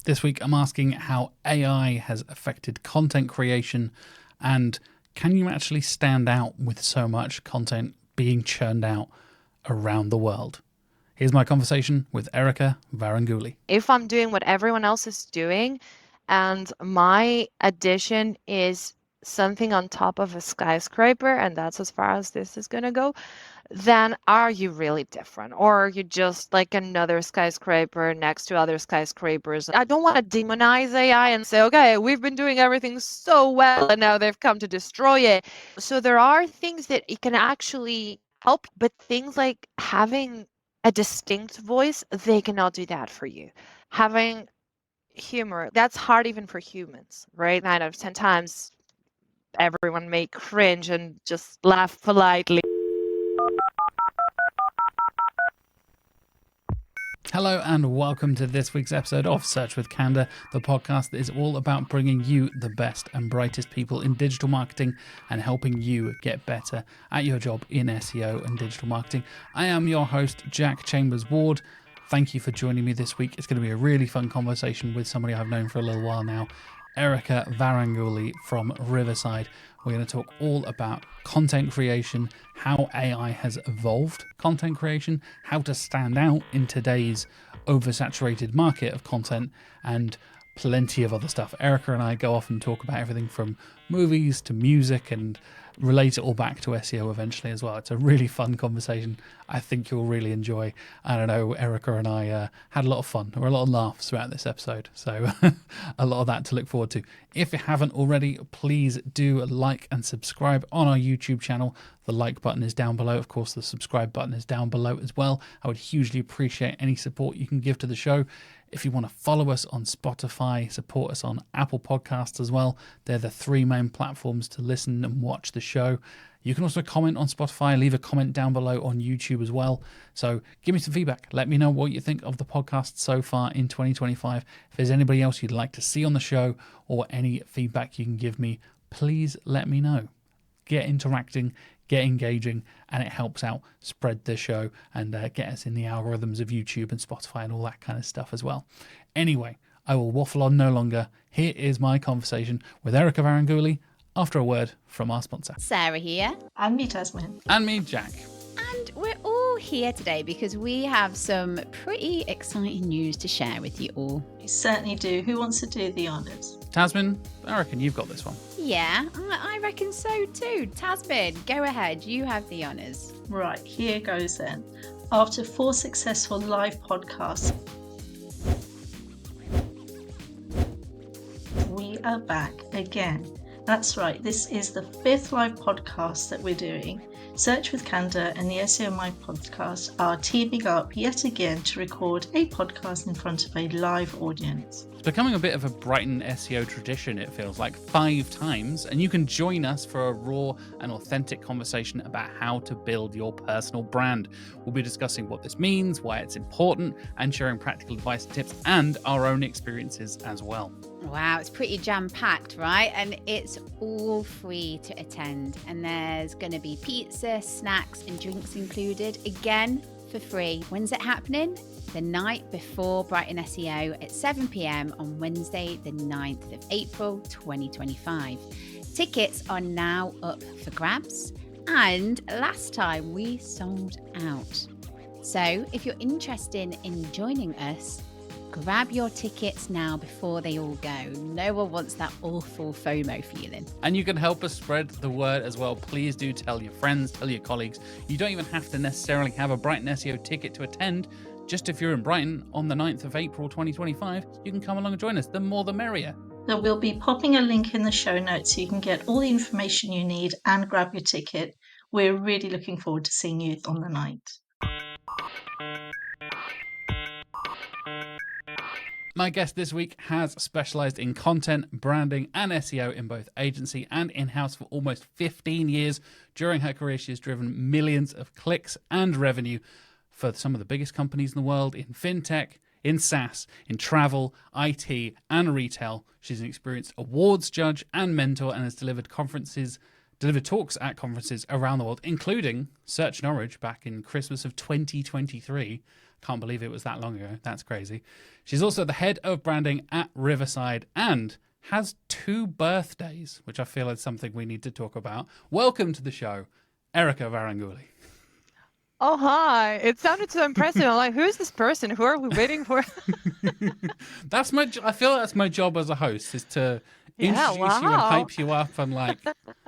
This week I'm asking how AI has affected content creation, and can you actually stand out with so much content being churned out around the world? Here's my conversation with Erika Varangouli. If I'm doing what everyone else is doing and my addition is something on top of a skyscraper, and that's as far as this is going to go, then are you really different? Or are you just like another skyscraper next to other skyscrapers? I don't want to demonize AI and say, okay, we've been doing everything so well and now they've come to destroy it. So there are things that it can actually help, but things like having a distinct voice, they cannot do that for you. Having humor, that's hard even for humans, right? 9 out of 10 times, everyone may cringe and just laugh politely. Hello and welcome to this week's episode of Search With Candour, the podcast that is all about bringing you the best and brightest people in digital marketing and helping you get better at your job in SEO and digital marketing. I am your host, Jack Chambers-Ward. Thank you for joining me this week. It's going to be a really fun conversation with somebody I've known for a little while now, Erika Varangouli from Riverside. We're going to talk all about content creation, how AI has evolved content creation, how to stand out in today's oversaturated market of content, and plenty of other stuff. Erika and I go off and talk about everything from movies to music and relate it all back to SEO eventually as well. It's a really fun conversation. I think you'll really enjoy. I don't know, Erika and I had a lot of fun. There were a lot of laughs throughout this episode, so a lot of that to look forward to. If you haven't already, please do like and subscribe on our YouTube channel. The like button is down below. Of course, the subscribe button is down below as well. I would hugely appreciate any support you can give to the show. If you want to follow us on Spotify, support us on Apple Podcasts as well. They're the three main platforms to listen and watch the show. You can also comment on Spotify, leave a comment down below on YouTube as well. So give me some feedback. Let me know what you think of the podcast so far in 2025. If there's anybody else you'd like to see on the show or any feedback you can give me, please let me know. Get interacting, get engaging, and it helps out spread the show and get us in the algorithms of YouTube and Spotify and all that kind of stuff as well. Anyway, I will waffle on no longer. Here is my conversation with Erika Varangouli after a word from our sponsor. Sarah here. And me, Tasman. And me, Jack. And we're all here today because we have some pretty exciting news to share with you all. We certainly do. Who wants to do the honours? Tasman, I reckon you've got this one. Yeah, I reckon so too. Tasman, go ahead. You have the honours. Right, here goes then. After 4 successful live podcasts, we are back again. That's right, this is the 5th live podcast that we're doing. Search With Candour and the SEO My podcast are teaming up yet again to record a podcast in front of a live audience. It's becoming a bit of a Brighton SEO tradition, it feels like, 5 times, and you can join us for a raw and authentic conversation about how to build your personal brand. We'll be discussing what this means, why it's important, and sharing practical advice and tips and our own experiences as well. Wow, it's pretty jam-packed, right? And it's all free to attend. And there's going to be pizza, snacks and drinks included, again, for free. When's it happening? The night before Brighton SEO at 7 p.m. on Wednesday, the 9th of April, 2025. Tickets are now up for grabs. And last time we sold out. So if you're interested in joining us, grab your tickets now before they all go. No one wants that awful FOMO feeling. And you can help us spread the word as well. Please do tell your friends, tell your colleagues. You don't even have to necessarily have a Brighton SEO ticket to attend. Just if you're in Brighton on the 9th of April 2025, you can come along and join us. The more the merrier. So we'll be popping a link in the show notes so you can get all the information you need and grab your ticket. We're really looking forward to seeing you on the night. My guest this week has specialised in content, branding and SEO in both agency and in-house for almost 15 years. During her career, she has driven millions of clicks and revenue for some of the biggest companies in the world in fintech, in SaaS, in travel, IT and retail. She's an experienced awards judge and mentor and has delivered conferences delivered talks at conferences around the world, including Search Norwich back in Christmas of 2023. Can't believe it was that long ago. That's crazy. She's also the head of branding at Riverside and has 2 birthdays, which I feel is something we need to talk about. Welcome to the show, Erika Varangouli. Oh, hi. It sounded so impressive. I'm like, who's this person? Who are we waiting for? I feel that's my job as a host, is to Yeah, introduce you and wow. hype you up and like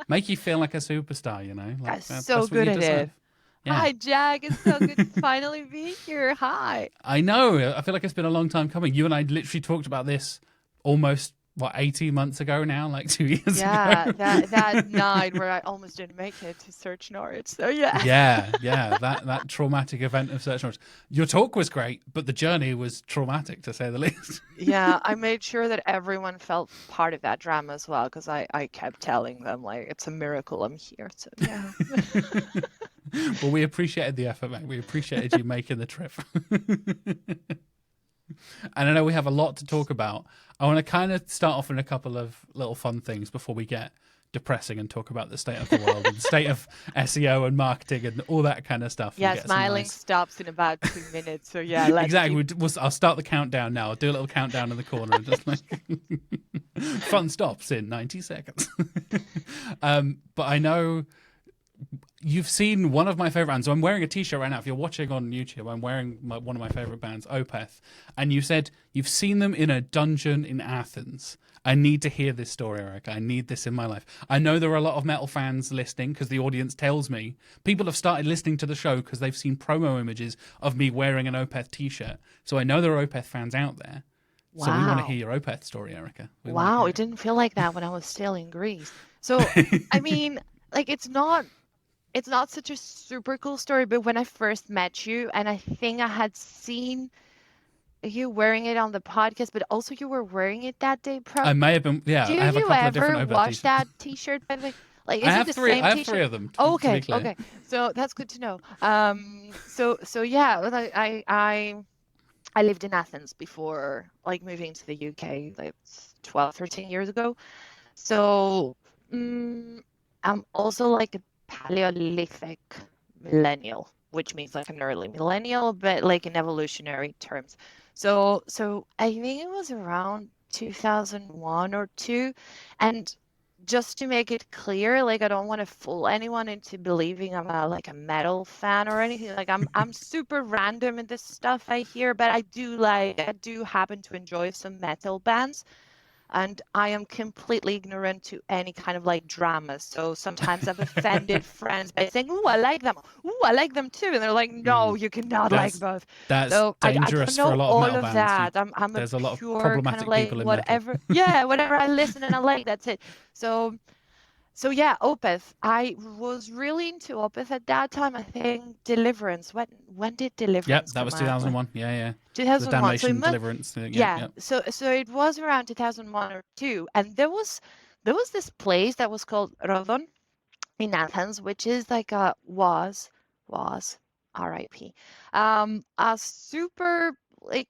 make you feel like a superstar, you know? Like That's so what good you at deserve. it. Yeah. Hi, Jack. It's so good to finally be here. Hi. I know. I feel like it's been a long time coming. You and I literally talked about this almost 18 months ago now, like 2 years Yeah, ago. that night where I almost didn't make it to Search Norwich. So yeah. Yeah, that traumatic event of Search Norwich. Your talk was great, but the journey was traumatic, to say the least. Yeah, I made sure that everyone felt part of that drama as well, because I kept telling them, like, it's a miracle I'm here. So yeah. Well, we appreciated the effort, mate. We appreciated you making the trip. And I know we have a lot to talk about. I want to kind of start off in a couple of little fun things before we get depressing and talk about the state of the world and the state of SEO and marketing and all that kind of stuff. Yeah, and get some smiling nice... stops in about 2 minutes. So yeah, let's exactly. I'll start the countdown now. I'll do a little countdown in the corner and just like fun stops in 90 seconds. But I know you've seen one of my favorite bands. So I'm wearing a t-shirt right now. If you're watching on YouTube, I'm wearing one of my favorite bands, Opeth. And you said you've seen them in a dungeon in Athens. I need to hear this story, Erika. I need this in my life. I know there are a lot of metal fans listening because the audience tells me people have started listening to the show because they've seen promo images of me wearing an Opeth t-shirt. So I know there are Opeth fans out there. Wow. So we want to hear your Opeth story, Erika. Wow, it didn't feel like that when I was still in Greece. So, I mean, like, it's not such a super cool story, but when I first met you, and I think I had seen you wearing it on the podcast, but also you were wearing it that day. I may have been, yeah. Do I have a you couple of different ever Opeth watch t-shirts. that t-shirt, by the way? Like, is I it have the three. same I have t-shirt? 3 of them. Oh, To be okay, clear. okay. So that's good to know. So yeah, like, I lived in Athens before, like, moving to the UK, like 12, 13 years ago. So I'm also like a Paleolithic millennial, which means like an early millennial, but like in evolutionary terms. So I think it was around 2001 or 2. And just to make it clear, like, I don't want to fool anyone into believing I'm a metal fan or anything. Like, I'm super random in this stuff I hear, but I do happen to enjoy some metal bands. And I am completely ignorant to any kind of like drama. So sometimes I've offended friends by saying, "Ooh, I like them. Ooh, I like them too," and they're like, "No, you cannot like both." That's So I don't dangerous know for a lot of all metal of bands. that. I'm a There's a lot of pure kind problematic of like people in metal. whatever. Yeah, whatever I listen and I like, that's it. So yeah, Opeth. I was really into Opeth at that time. I think Deliverance. When did Deliverance Yep, that come was out? 2001. Yeah. The 2001. So it Damnation must, Deliverance. yeah. Yep. So it was around 2001 or 2, and there was this place that was called Rodon in Athens, which is like was RIP, a super, like,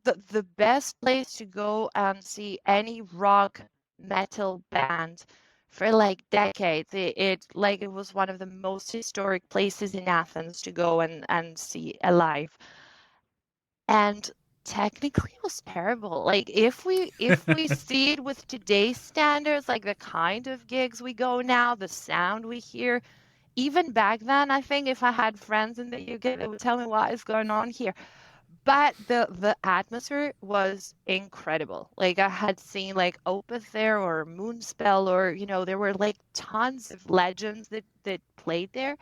the best place to go and see any rock metal band for like decades. It was one of the most historic places in Athens to go and see alive. And technically it was terrible. Like, if we see it with today's standards, like the kind of gigs we go now, the sound we hear, even back then, I think if I had friends in the UK, they would tell me what is going on here. But the atmosphere was incredible. Like, I had seen like Opeth there or Moonspell, or there were like tons of legends that played there.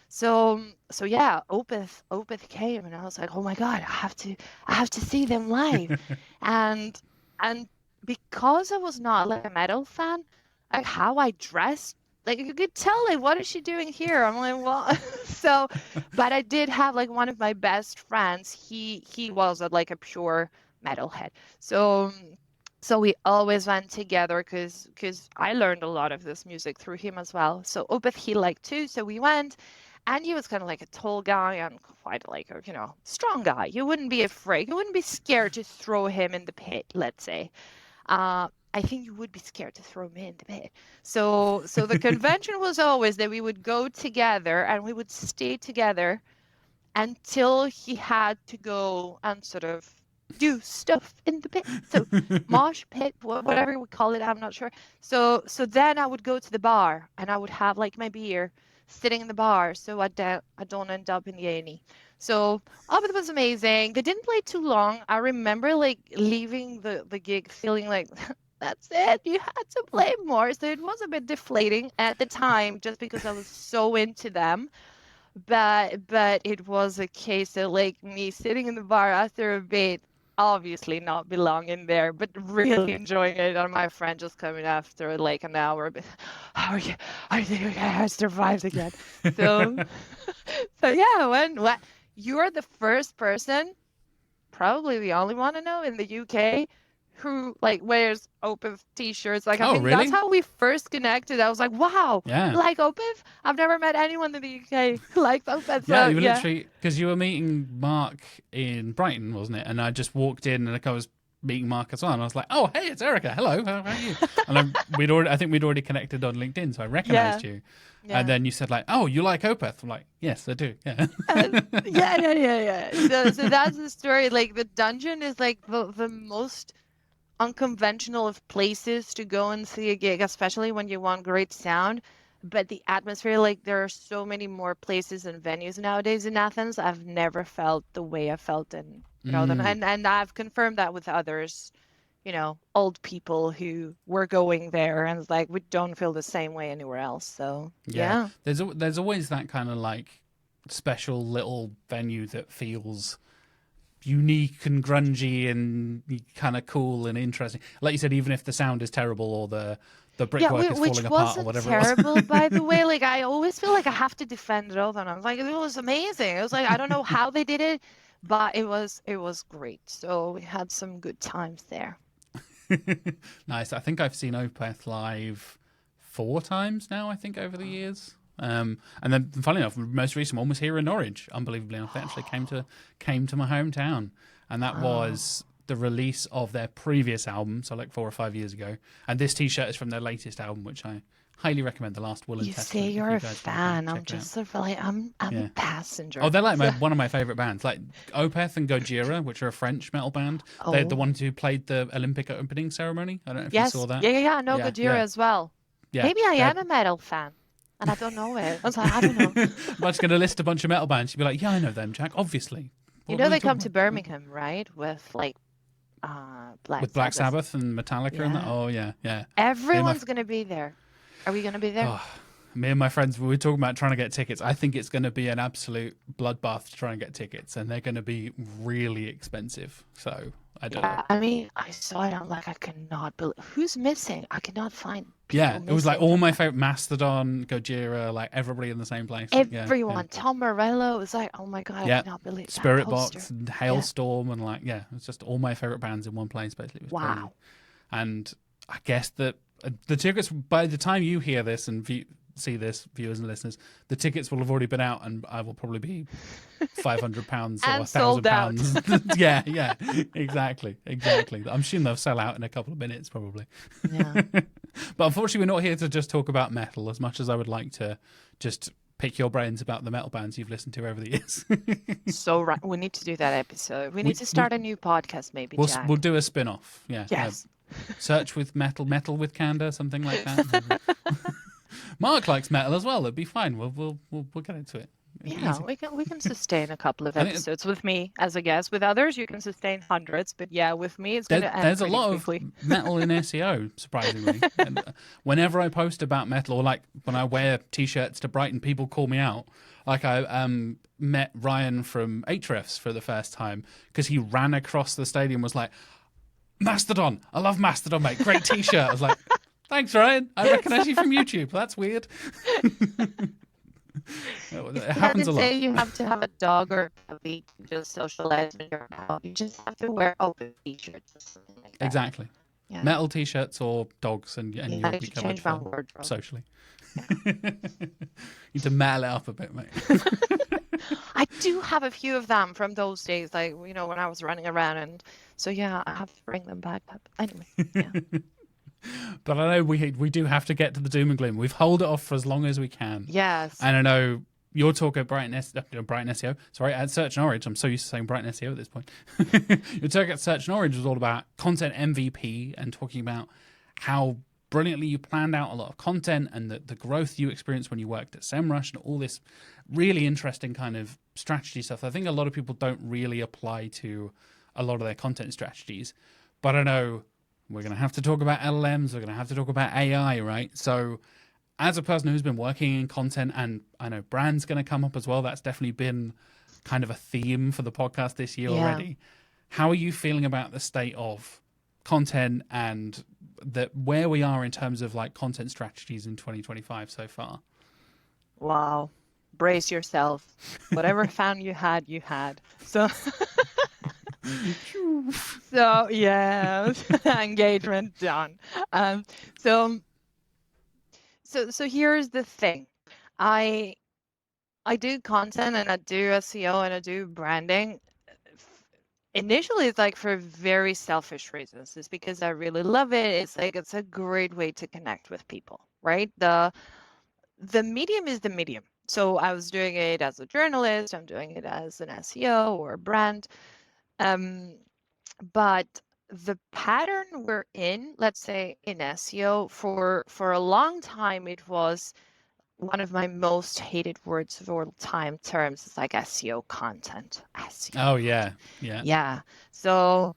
So yeah, Opeth came, and I was like, oh my God, I have to see them live. and and because I was not like a metal fan, like how I dressed, like, you could tell, like, what is she doing here? I'm like, well, but I did have like one of my best friends. He was like a pure metalhead. So we always went together because I learned a lot of this music through him as well. So Opeth he liked too. So we went, and he was kind of like a tall guy and quite like a strong guy. You wouldn't be afraid. You wouldn't be scared to throw him in the pit, let's say. And I think you would be scared to throw me in the bed. So the convention was always that we would go together and we would stay together until he had to go and sort of do stuff in the pit. So mosh pit, whatever we call it, I'm not sure. So then I would go to the bar and I would have like my beer sitting in the bar, so I don't end up in the A&E. So but it was amazing. They didn't play too long. I remember like leaving the gig feeling like that's it. You had to play more. So it was a bit deflating at the time just because I was so into them. But it was a case of like me sitting in the bar after a bit, obviously not belonging there, but really enjoying it. And my friend just coming after like an hour, but how are you? I think I survived again. So so yeah, when you're the first person, probably the only one I know in the UK who like wears Opeth t-shirts. Like I think really? that's how we first connected. I was like, wow, Yeah. you like Opeth? I've never met anyone in the UK who likes Opeth. Yeah, So, you were literally, because you were meeting Mark in Brighton, wasn't it? And I just walked in and I was meeting Mark as well, and I was like, "Oh, hey, it's Erika. Hello, how are you?" And I think we'd already connected on LinkedIn, so I recognized you. Yeah. And then you said like, "Oh, you like Opeth?" I'm like, "Yes, I do." Yeah. Yeah. So that's the story. Like the dungeon is like the most unconventional of places to go and see a gig, especially when you want great sound. But the atmosphere, like there are so many more places and venues nowadays in Athens. I've never felt the way I felt in them. And I've confirmed that with others, old people who were going there, and it's like we don't feel the same way anywhere else. So yeah. There's always that kind of like special little venue that feels unique and grungy and kind of cool and interesting. Like you said, even if the sound is terrible or the brickwork is falling apart or whatever. Which wasn't terrible, by the way. Like I always feel like I have to defend it all the time. I was like, it was amazing. It was like I don't know how they did it, but it was great. So we had some good times there. Nice. I think I've seen Opeth live 4 times now, I think, over the years. And then, funny enough, most recent one was here in Norwich. Unbelievably enough, they actually came to my hometown, and that was the release of their previous album, so like 4 or 5 years ago. And this T-shirt is from their latest album, which I highly recommend. The Last Will and Testament. You say you're a fan. I'm just sort of like I'm a passenger. Oh, they're like one of my favorite bands, like Opeth and Gojira, which are a French metal band. They're the ones who played the Olympic opening ceremony. I don't know if you saw that. Yeah. No, Gojira as well. Yeah, maybe I am a metal fan. And I don't know it. I was like, I don't know. I'm just going to list a bunch of metal bands. You'd be like, yeah, I know them, Jack, obviously. They come to Birmingham, right? With like Black Sabbath and Metallica and that. Oh, yeah. Everyone's going to be there. Are we going to be there? Oh, me and my friends, we were talking about trying to get tickets. I think it's going to be an absolute bloodbath to try and get tickets, and they're going to be really expensive. So I don't know. I mean, I saw it. I'm like, I cannot believe who's missing. I cannot find. Yeah, it was like all my favorite Mastodon, Gojira, like everybody in the same place. Everyone, Tom Morello was like, oh my god, I cannot believe Spirit that Box and Hailstorm and like it's just all my favorite bands in one place basically. It was wow. crazy. And I guess that the tickets, by the time you hear this and see this, viewers and listeners, the tickets will have already been out, and I will probably be £500 or £1,000. yeah, exactly. I'm assuming they'll sell out in a couple of minutes, probably. Yeah. But unfortunately, we're not here to just talk about metal, as much as I would like to just pick your brains about the metal bands you've listened to over the years. So right, we need to do that episode. We need to start a new podcast, maybe. Jack. We'll do a spin-off. Yeah. Yes. Search with metal with Candour, something like that. Mark likes metal as well. It'd be fine. We'll get into it. Yeah, we can sustain a couple of episodes with me as a guest. With others, you can sustain hundreds. But yeah, with me, it's going to end There's a lot quickly. of metal in SEO, surprisingly. And whenever I post about metal, or like when I wear T-shirts to Brighton, people call me out. Like I met Ryan from Ahrefs for the first time because he ran across the stadium, was like, Mastodon, I love Mastodon, mate. Great T-shirt. I was like, thanks, Ryan. I recognise you from YouTube. That's weird. It happens a lot. Say you have to have a dog or a puppy to just socialize with your dog. You just have to wear open T-shirts or something like that. Exactly. Yeah. Metal T-shirts or dogs, and you'll be covered for socially. Yeah. You need to metal it up a bit, mate. I do have a few of them from those days, like when I was running around, and so yeah, I have to bring them back up. Anyway, yeah. But I know we do have to get to the doom and gloom. We've held it off for as long as we can. Yes. And I know your talk at Brighton SEO, sorry, at Search and Orange. I'm so used to saying Brighton SEO at this point. Your talk at Search and Orange was all about content MVP and talking about how brilliantly you planned out a lot of content and the growth you experienced when you worked at SEMrush and all this really interesting kind of strategy stuff. I think a lot of people don't really apply to a lot of their content strategies. But I know we're going to have to talk about LLMs. We're going to have to talk about AI, right? So as a person who's been working in content, and I know brand's going to come up as well, that's definitely been kind of a theme for the podcast this year already. How are you feeling about the state of content and where we are in terms of like content strategies in 2025 so far? Wow. Brace yourself. Whatever fan you had. So so yeah, engagement done. So here's the thing. I do content and I do SEO and I do branding. Initially, it's like for very selfish reasons. It's because I really love it. It's like it's a great way to connect with people, right? The medium is the medium. So I was doing it as a journalist. I'm doing it as an SEO or a brand. But the pattern we're in, let's say in SEO, for a long time, it was one of my most hated words of all time terms. It's like SEO content. SEO. Oh yeah. Yeah. So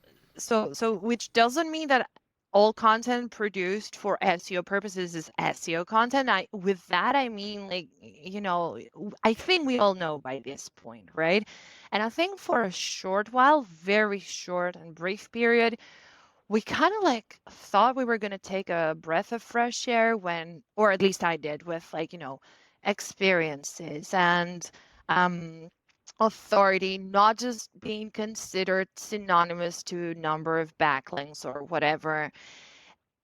which doesn't mean that all content produced for SEO purposes is SEO content. With that I mean, like, I think we all know by this point, right? And I think for a short while, very short and brief period, we kind of like thought we were going to take a breath of fresh air when, or at least I did, with like, experiences and authority not just being considered synonymous to number of backlinks or whatever.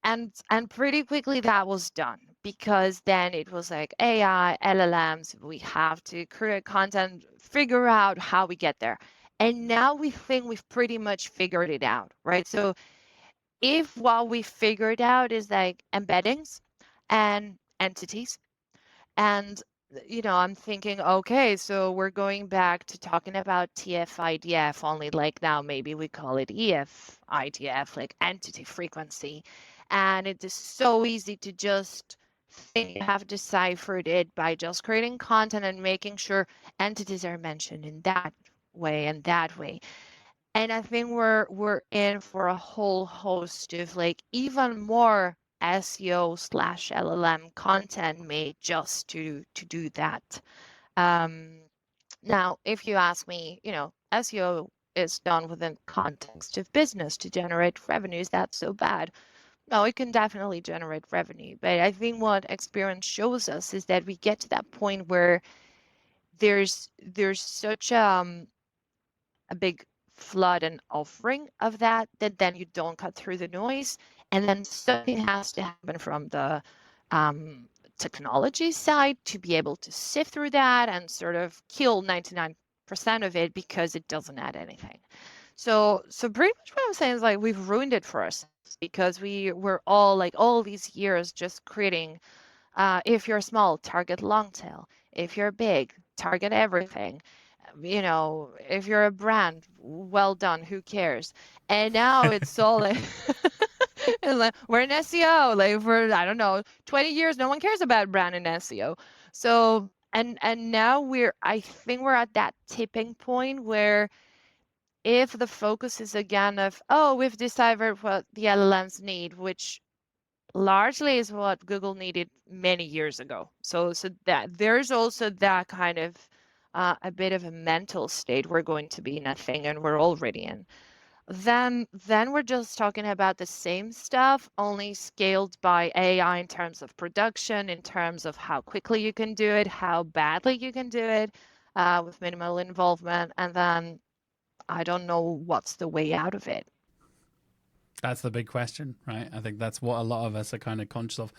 And pretty quickly that was done, because then it was like AI, LLMs, we have to create content, figure out how we get there. And now we think we've pretty much figured it out, right? So if what we figured out is like embeddings and entities, and I'm thinking, okay, so we're going back to talking about TF IDF, only like now maybe we call it EF IDF, like entity frequency. And it is so easy to just think you have deciphered it by just creating content and making sure entities are mentioned in that way and that way. And I think we're in for a whole host of like even more SEO/LLM content made just to do that. Now, if you ask me, SEO is done within context of business to generate revenue. Is that so bad? No, it can definitely generate revenue. But I think what experience shows us is that we get to that point where there's such a big flood and offering of that then you don't cut through the noise, and then something has to happen from the technology side to be able to sift through that and sort of kill 99% of it because it doesn't add anything. So pretty much what I'm saying is like we've ruined it for ourselves, because we're all like all these years just creating, if you're small, target long tail. If you're big, target everything. If you're a brand, well done, who cares? And now it's all like, we're in SEO, like for, I don't know, 20 years, no one cares about brand and SEO. So, and now I think we're at that tipping point where if the focus is again of, oh, we've deciphered what the LLMs need, which largely is what Google needed many years ago. So that there's also that kind of a bit of a mental state we're going to be in, I think, and we're already in. Then we're just talking about the same stuff, only scaled by AI in terms of production, in terms of how quickly you can do it, how badly you can do it, with minimal involvement, and then I don't know what's the way out of it. That's the big question, right? I think that's what a lot of us are kind of conscious of,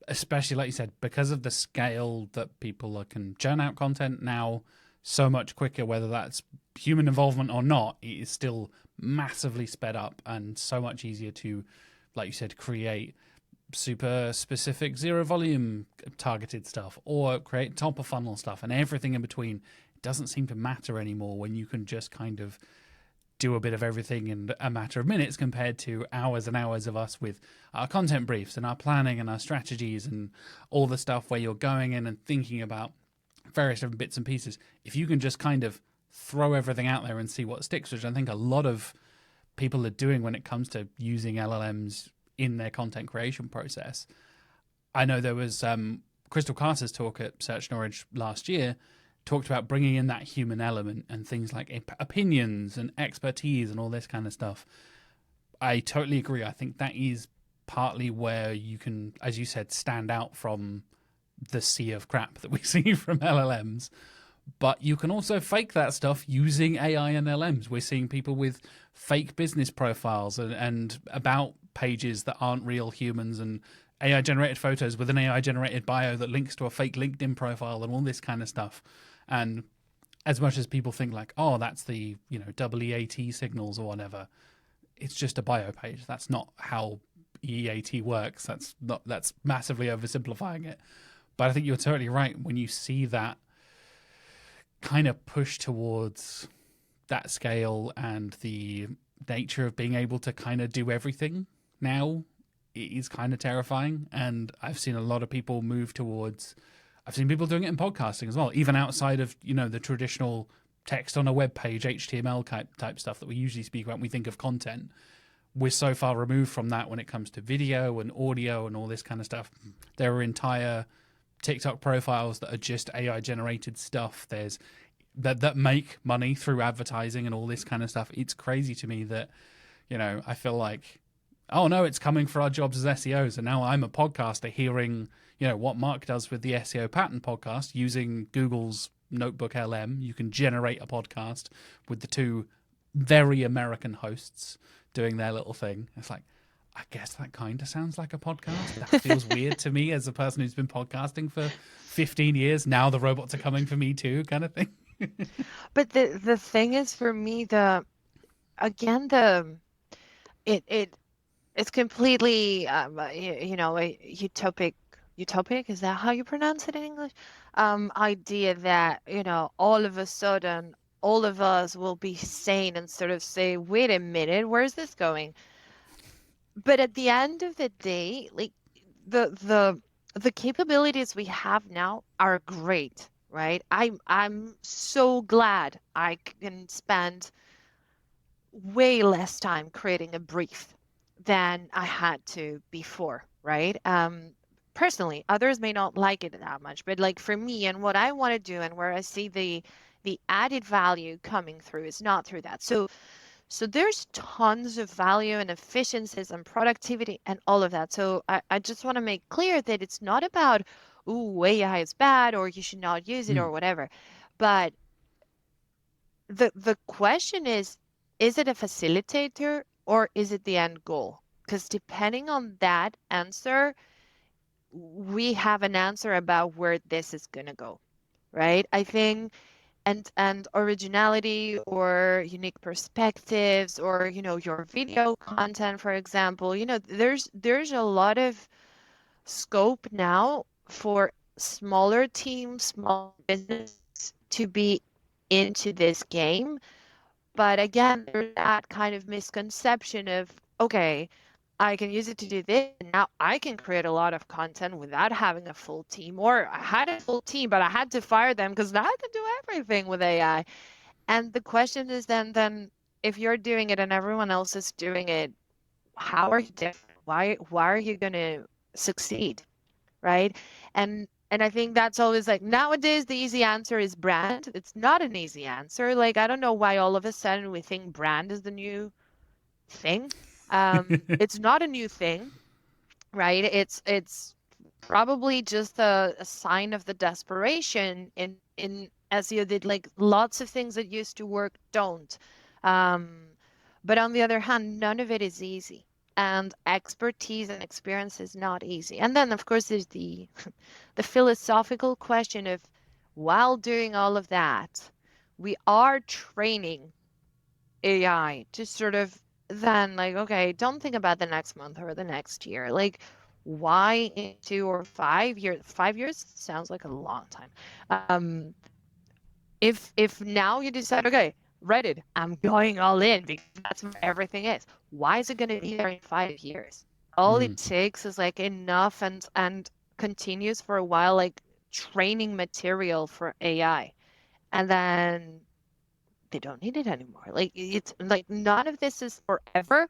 especially like you said, because of the scale that people can churn out content now so much quicker, whether that's human involvement or not, it is still massively sped up and so much easier to like you said, create super specific zero volume targeted stuff or create top of funnel stuff and everything in between. It doesn't seem to matter anymore when you can just kind of do a bit of everything in a matter of minutes compared to hours and hours of us with our content briefs and our planning and our strategies and all the stuff where you're going in and thinking about various different bits and pieces. If you can just kind of throw everything out there and see what sticks, which I think a lot of people are doing when it comes to using LLMs in their content creation process. I know there was Crystal Carter's talk at Search Norwich last year talked about bringing in that human element and things like opinions and expertise and all this kind of stuff. I totally agree. I think that is partly where you can, as you said, stand out from the sea of crap that we see from LLMs. But you can also fake that stuff using AI and LLMs. We're seeing people with fake business profiles and about pages that aren't real humans and AI generated photos with an AI generated bio that links to a fake LinkedIn profile and all this kind of stuff. And as much as people think like, oh, that's the, double EAT signals or whatever, it's just a bio page. That's not how EAT works. That's massively oversimplifying it. But I think you're totally right when you see that kind of push towards that scale and the nature of being able to kind of do everything now. It is kind of terrifying. And I've seen a lot of people move towards, I've seen people doing it in podcasting as well, even outside of, the traditional text on a web page, HTML type stuff that we usually speak about when we think of content. We're so far removed from that when it comes to video and audio and all this kind of stuff. There are entire TikTok profiles that are just AI generated stuff. There's that make money through advertising and all this kind of stuff. It's crazy to me that, I feel like, oh no, it's coming for our jobs as SEOs. And now I'm a podcaster hearing, what Mark does with the SEO pattern podcast using Google's Notebook LM. You can generate a podcast with the two very American hosts doing their little thing. It's like, I guess that kind of sounds like a podcast. That feels weird to me as a person who's been podcasting for 15 years. Now the robots are coming for me too, kind of thing. But the thing is, for me, it's completely a utopic, is that how you pronounce it in English? Idea that all of a sudden all of us will be sane and sort of say, wait a minute, where's this going? But at the end of the day, like the capabilities we have now are great, right? I'm so glad I can spend way less time creating a brief than I had to before, right? Personally, others may not like it that much, but like for me and what I want to do and where I see the added value coming through is not through that. So there's tons of value and efficiencies and productivity and all of that. So I just want to make clear that it's not about, ooh, AI is bad or you should not use it or whatever. But the question is it a facilitator or is it the end goal? Because depending on that answer, we have an answer about where this is going to go, right? I think and originality or unique perspectives or your video content, for example, there's a lot of scope now for smaller teams, small business to be into this game. But again, there's that kind of misconception of, okay, I can use it to do this, and now I can create a lot of content without having a full team. Or I had a full team, but I had to fire them because now I can do everything with AI. And the question is then if you're doing it and everyone else is doing it, how are you different? Why are you going to succeed, right? And I think that's always like, nowadays the easy answer is brand. It's not an easy answer. Like, I don't know why all of a sudden we think brand is the new thing. It's not a new thing, right? It's probably just a sign of the desperation in SEO that like lots of things that used to work don't. But on the other hand, none of it is easy. And expertise and experience is not easy. And then of course there's the the philosophical question of, while doing all of that, we are training AI to sort of then like, okay, don't think about the next month or the next year. Like, why in 2 or 5 years? 5 years sounds like a long time. If now you decide, okay, Reddit, I'm going all in because that's where everything is. Why is it going to be there in 5 years? All it takes is like enough and continues for a while, like training material for AI, and then they don't need it anymore. Like it's like none of this is forever,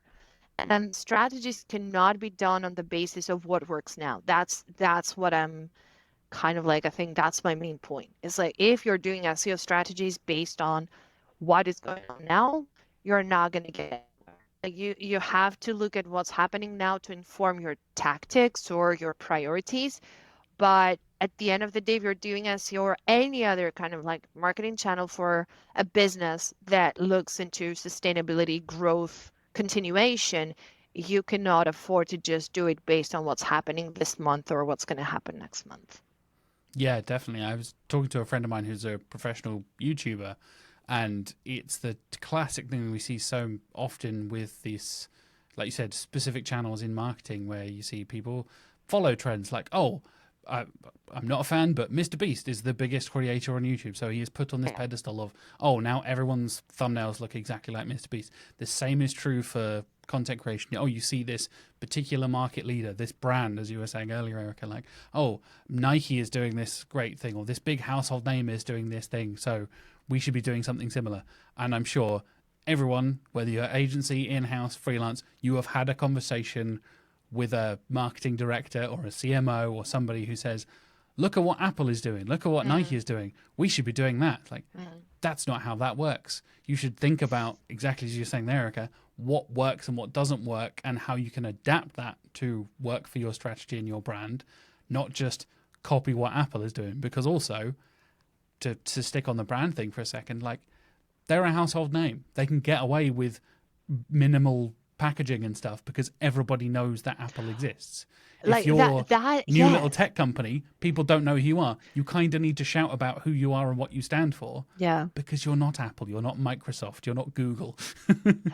and strategies cannot be done on the basis of what works now. That's what I'm kind of like, I think that's my main point. It's like if you're doing SEO strategies based on what is going on now, you're not going to get like you have to look at what's happening now to inform your tactics or your priorities. But at the end of the day, if you're doing SEO or any other kind of like marketing channel for a business that looks into sustainability, growth, continuation, you cannot afford to just do it based on what's happening this month or what's going to happen next month. Yeah, definitely. I was talking to a friend of mine who's a professional YouTuber, and it's the classic thing we see so often with these, like you said, specific channels in marketing where you see people follow trends like, oh, I'm not a fan, but Mr. Beast is the biggest creator on YouTube. So he is put on this pedestal of, oh, now everyone's thumbnails look exactly like Mr. Beast. The same is true for content creation. Oh, you see this particular market leader, this brand, as you were saying earlier, Erika, like, oh, Nike is doing this great thing, or this big household name is doing this thing. So we should be doing something similar. And I'm sure everyone, whether you're agency, in-house, freelance, you have had a conversation with a marketing director or a CMO or somebody who says, look at what Apple is doing, look at what Nike is doing, we should be doing that. Like, that's not how that works. You should think about, exactly as you're saying there, Erika, what works and what doesn't work and how you can adapt that to work for your strategy and your brand, not just copy what Apple is doing. Because also, to stick on the brand thing for a second, like, they're a household name. They can get away with minimal packaging and stuff because everybody knows that Apple exists. Like if you're that new yes. little tech company, people don't know who you are. You kind of need to shout about who you are and what you stand for. Yeah. Because you're not Apple, you're not Microsoft, you're not Google.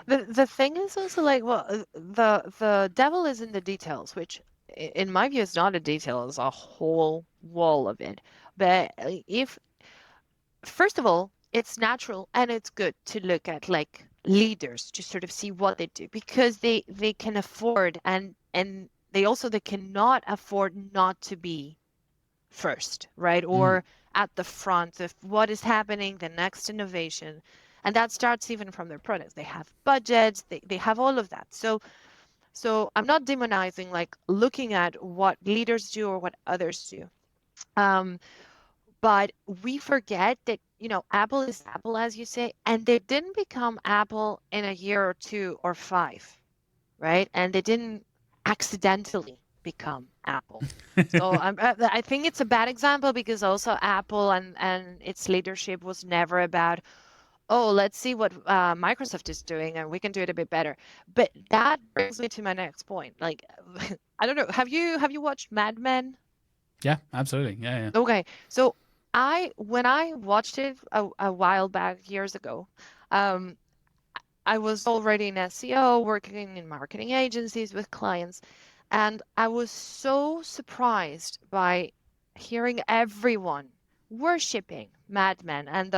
The thing is also like, well, the devil is in the details, which in my view is not a detail, it's a whole wall of it. But if first of all, it's natural and it's good to look at like leaders to sort of see what they do because they can afford and they cannot afford not to be first, right? Or at the front of what is happening, the next innovation. And that starts even from their products. They have budgets, they have all of that. So I'm not demonizing like looking at what leaders do or what others do. But we forget that, Apple is Apple, as you say, and they didn't become Apple in a year or 2 or 5, right? And they didn't accidentally become Apple. So I think it's a bad example because also Apple and its leadership was never about, oh, let's see what Microsoft is doing and we can do it a bit better. But that brings me to my next point. Like, I don't know, have you watched Mad Men? Yeah, absolutely. Yeah. Okay, so when I watched it a while back, years ago, um, I was already in SEO, working in marketing agencies with clients, and I was so surprised by hearing everyone worshipping Mad Men and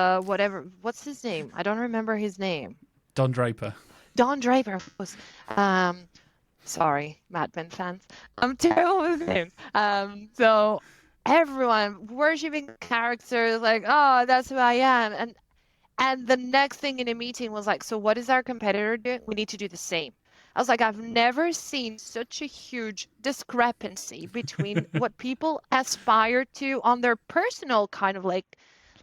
what's his name? I don't remember his name. Don Draper. Don Draper was, sorry, Mad Men fans. I'm terrible with names. So everyone worshipping the characters, like, oh, that's who I am. And the next thing in a meeting was like, so what is our competitor doing? We need to do the same. I was like, I've never seen such a huge discrepancy between what people aspire to on their personal kind of like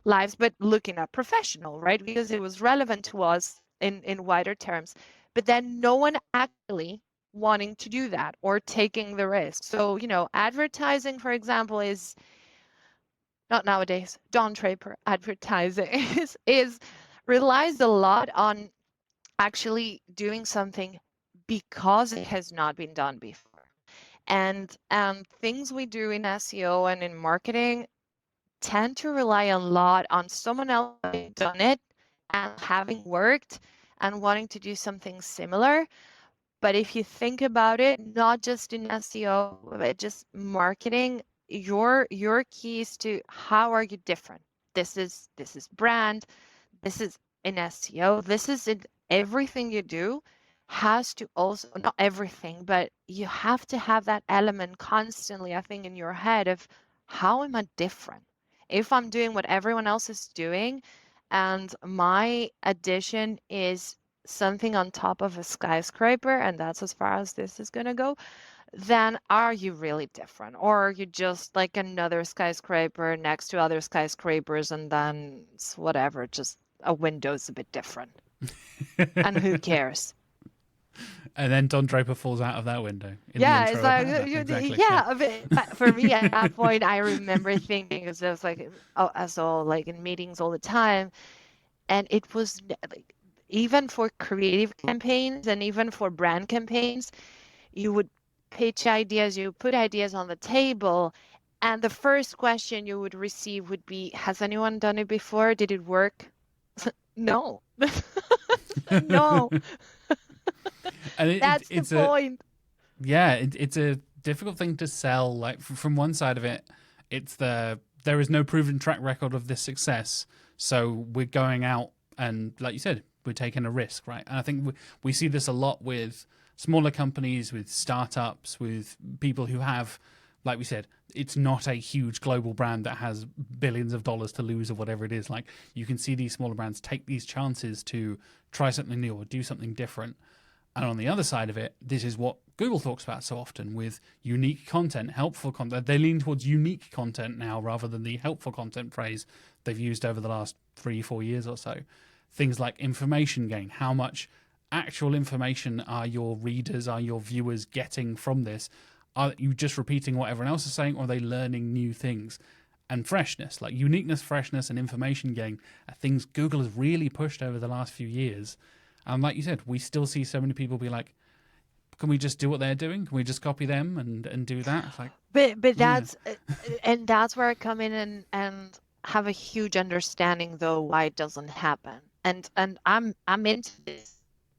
lives, but looking at professional, right? Because it was relevant to us in wider terms. But then no one actually wanting to do that or taking the risk. So, advertising, for example, is not nowadays. Don Draper advertising is relies a lot on actually doing something because it has not been done before. And things we do in SEO and in marketing tend to rely a lot on someone else having done it and having worked and wanting to do something similar. But if you think about it, not just in SEO, but just marketing, your key is to how are you different? This is brand, this is in SEO, this is in everything you do has to also, not everything, but you have to have that element constantly, I think, in your head of how am I different? If I'm doing what everyone else is doing and my addition is something on top of a skyscraper, and that's as far as this is going to go, then are you really different? Or are you just like another skyscraper next to other skyscrapers, and then it's whatever, just a window's a bit different? And who cares? And then Don Draper falls out of that window in the Yeah, it's intro like, about that. Exactly. Yeah. yeah, but for me at that point, I remember thinking, because I was like, oh, I saw like in meetings all the time, and it was like, even for creative campaigns and even for brand campaigns, you would pitch ideas, you put ideas on the table, and the first question you would receive would be, has anyone done it before? Did it work? No. No, And that's the it's a, point. yeah, it's a difficult thing to sell. Like from one side of it, it's there is no proven track record of this success, so we're going out and, like you said, we're taking a risk, right? And I think we see this a lot with smaller companies, with startups, with people who have, like we said, it's not a huge global brand that has billions of dollars to lose or whatever it is. Like, you can see these smaller brands take these chances to try something new or do something different. And on the other side of it, this is what Google talks about so often with unique content, helpful content. They lean towards unique content now rather than the helpful content phrase they've used over the last 3-4 years or so. Things like information gain. How much actual information are your readers, are your viewers getting from this? Are you just repeating what everyone else is saying, or are they learning new things? And freshness, like uniqueness, freshness, and information gain, are things Google has really pushed over the last few years. And like you said, we still see so many people be like, can we just do what they're doing? Can we just copy them and do that? It's like, But yeah, that's where I come in and have a huge understanding though why it doesn't happen. And I'm into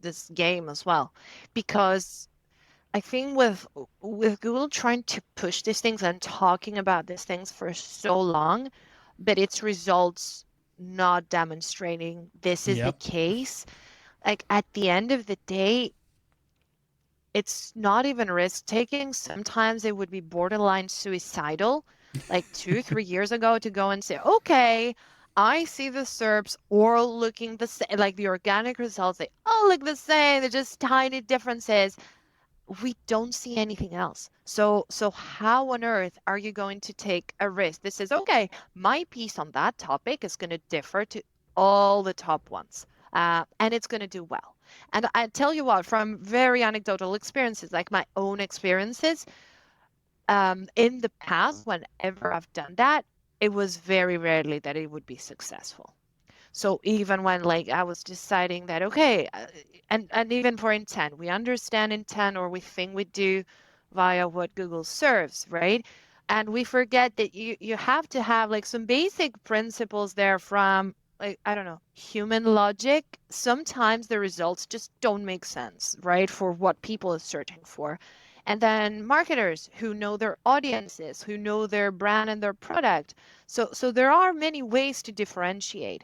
this game as well, because I think with Google trying to push these things and talking about these things for so long, but its results not demonstrating this is the yep, case. Like at the end of the day, it's not even risk taking. Sometimes it would be borderline suicidal, like 2, 3 years ago, to go and say, okay, I see the SERPs all looking the same, like the organic results, they all look the same, they're just tiny differences. We don't see anything else. So how on earth are you going to take a risk? This is okay. My piece on that topic is going to differ to all the top ones, and it's going to do well. And I tell you what, from very anecdotal experiences, like my own experiences, in the past, whenever I've done that, it was very rarely that it would be successful. So even when like I was deciding that, okay, and even for intent, we understand intent, or we think we do via what Google serves, right? And we forget that you have to have like some basic principles there from, like, I don't know, human logic. Sometimes the results just don't make sense, right? For what people are searching for. And then marketers who know their audiences, who know their brand and their product. So there are many ways to differentiate.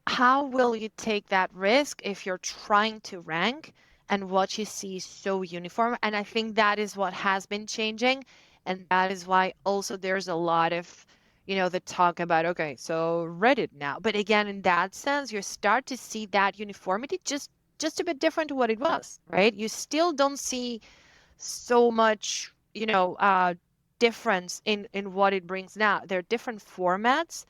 How will you take that risk if you're trying to rank and what you see is so uniform? And I think that is what has been changing. And that is why also there's a lot of, the talk about, okay, so Reddit now. But again, in that sense, you start to see that uniformity just a bit different to what it was, right? You still don't see so much, difference in what it brings now. There are different formats,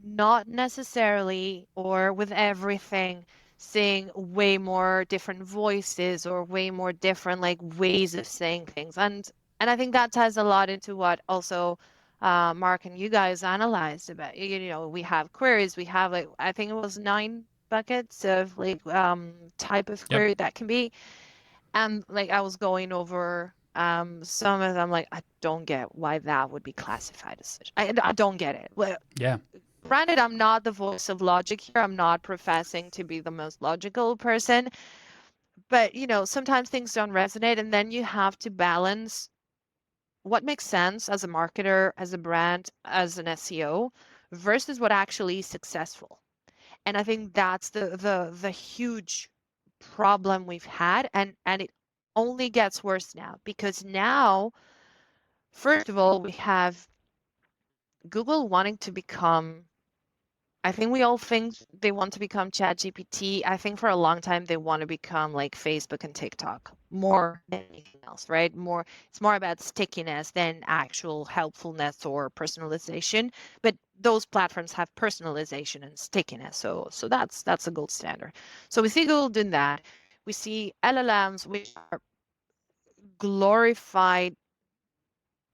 not necessarily, or with everything, seeing way more different voices or way more different like ways of saying things. And I think that ties a lot into what also Mark and you guys analyzed about. We have queries, we have like, I think it was 9 buckets of like type of yep, query that can be. And like I was going over some of them, like I don't get why that would be classified as such. I don't get it. yeah. granted, I'm not the voice of logic here. I'm not professing to be the most logical person, but sometimes things don't resonate, and then you have to balance what makes sense as a marketer, as a brand, as an SEO versus what actually is successful. And I think that's the huge problem we've had, and it only gets worse now, because now, first of all, we have Google wanting to become, I think we all think they want to become ChatGPT. I think for a long time they want to become like Facebook and TikTok more than anything else, right? It's more about stickiness than actual helpfulness or personalization. But those platforms have personalization and stickiness, so that's a gold standard. So we see Google doing that. We see LLMs, which are glorified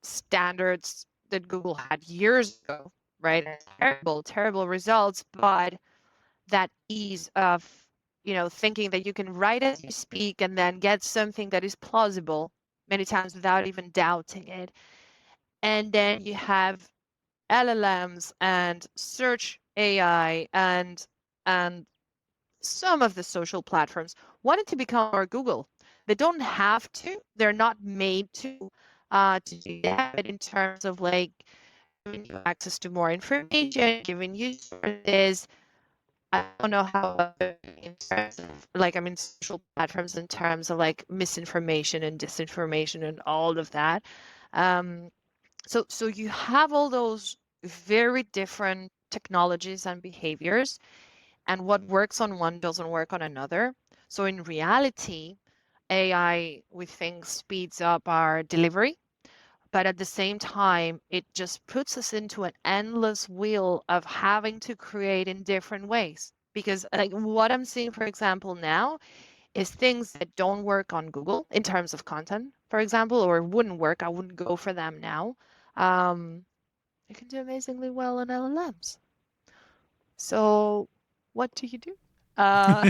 standards that Google had years ago, right? Terrible, terrible results, but that ease of thinking that you can write as you speak and then get something that is plausible many times without even doubting it. And then you have LLMs and search AI and some of the social platforms wanting to become more Google. They don't have to, they're not made to do that, but in terms of like giving you access to more information, giving you sources, I don't know how in terms of social platforms in terms of like misinformation and disinformation and all of that. So you have all those very different technologies and behaviors, and what works on one doesn't work on another. So in reality, AI, we think, speeds up our delivery, but at the same time, it just puts us into an endless wheel of having to create in different ways. Because like what I'm seeing, for example, now is things that don't work on Google in terms of content, for example, or wouldn't work. I wouldn't go for them now. You can do amazingly well on LLMs. So what do you do? Uh,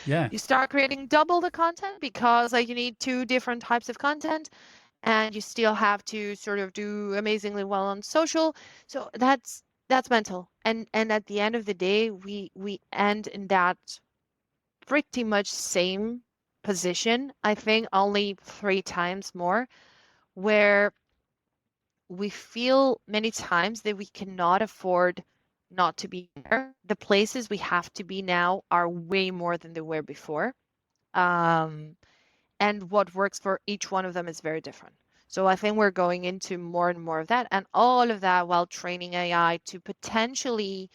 Yeah. you start creating double the content because like you need two different types of content, and you still have to sort of do amazingly well on social. So that's mental. And at the end of the day, we end in that pretty much same position, I think only 3 times more, where we feel many times that we cannot afford not to be there. The places we have to be now are way more than they were before. Um, and what works for each one of them is very different. So I think we're going into more and more of that, and all of that while training AI to potentially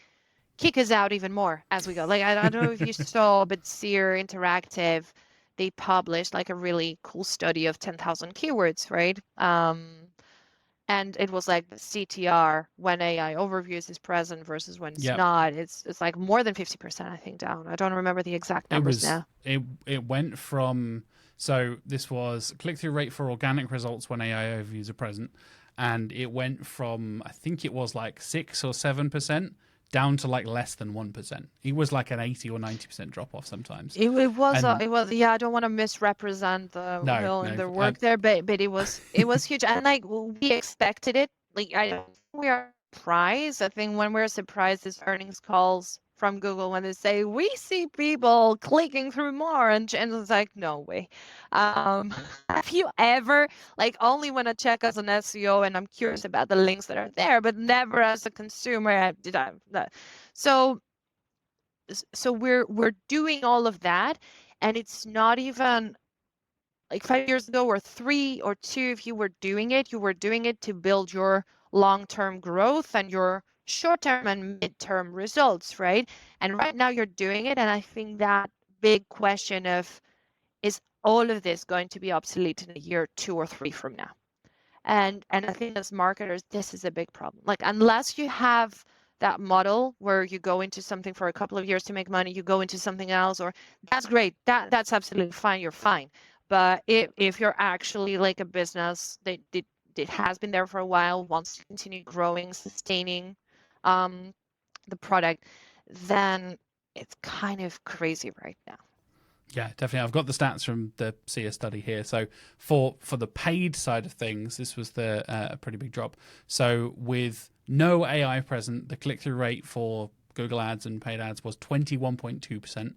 kick us out even more as we go. Like I don't know if you saw, but Sear Interactive, they published like a really cool study of 10,000 keywords, right? And it was like the CTR when AI overviews is present versus when it's Yep. not. It's like more than 50%, I think, down. I don't remember the exact numbers now. It went from, so this was click-through rate for organic results when AI overviews are present, and it went from, I think it was like 6 or 7% down to like less than 1%. It was like an 80 or 90% drop off sometimes. It was And yeah, I don't want to misrepresent the no, Hill and no, their work there, but it was huge, and like we expected it. Like I don't think we are surprised. I think when we're surprised is earnings calls from Google when they say we see people clicking through more, and it's like no way. Have you ever, like, only when I check as an SEO and I'm curious about the links that are there, but never as a consumer did I that. So we're doing all of that, and it's not even like 5 years ago or 3 or 2. If you were doing it, you were doing it to build your long-term growth and your short-term and mid-term results, right? And right now you're doing it, and I think that big question of, is all of this going to be obsolete in a year, 2 or 3 from now? And I think as marketers, this is a big problem. Like unless you have that model where you go into something for a couple of years to make money, you go into something else, or that's great. That's absolutely fine. You're fine. But if you're actually like a business that it has been there for a while, wants to continue growing, sustaining the product, then it's kind of crazy right now. yeah, definitely. I've got the stats from the SEA study here. So for the paid side of things, this was the a pretty big drop. So with no AI present, the click-through rate for Google Ads and paid ads was 21.2%,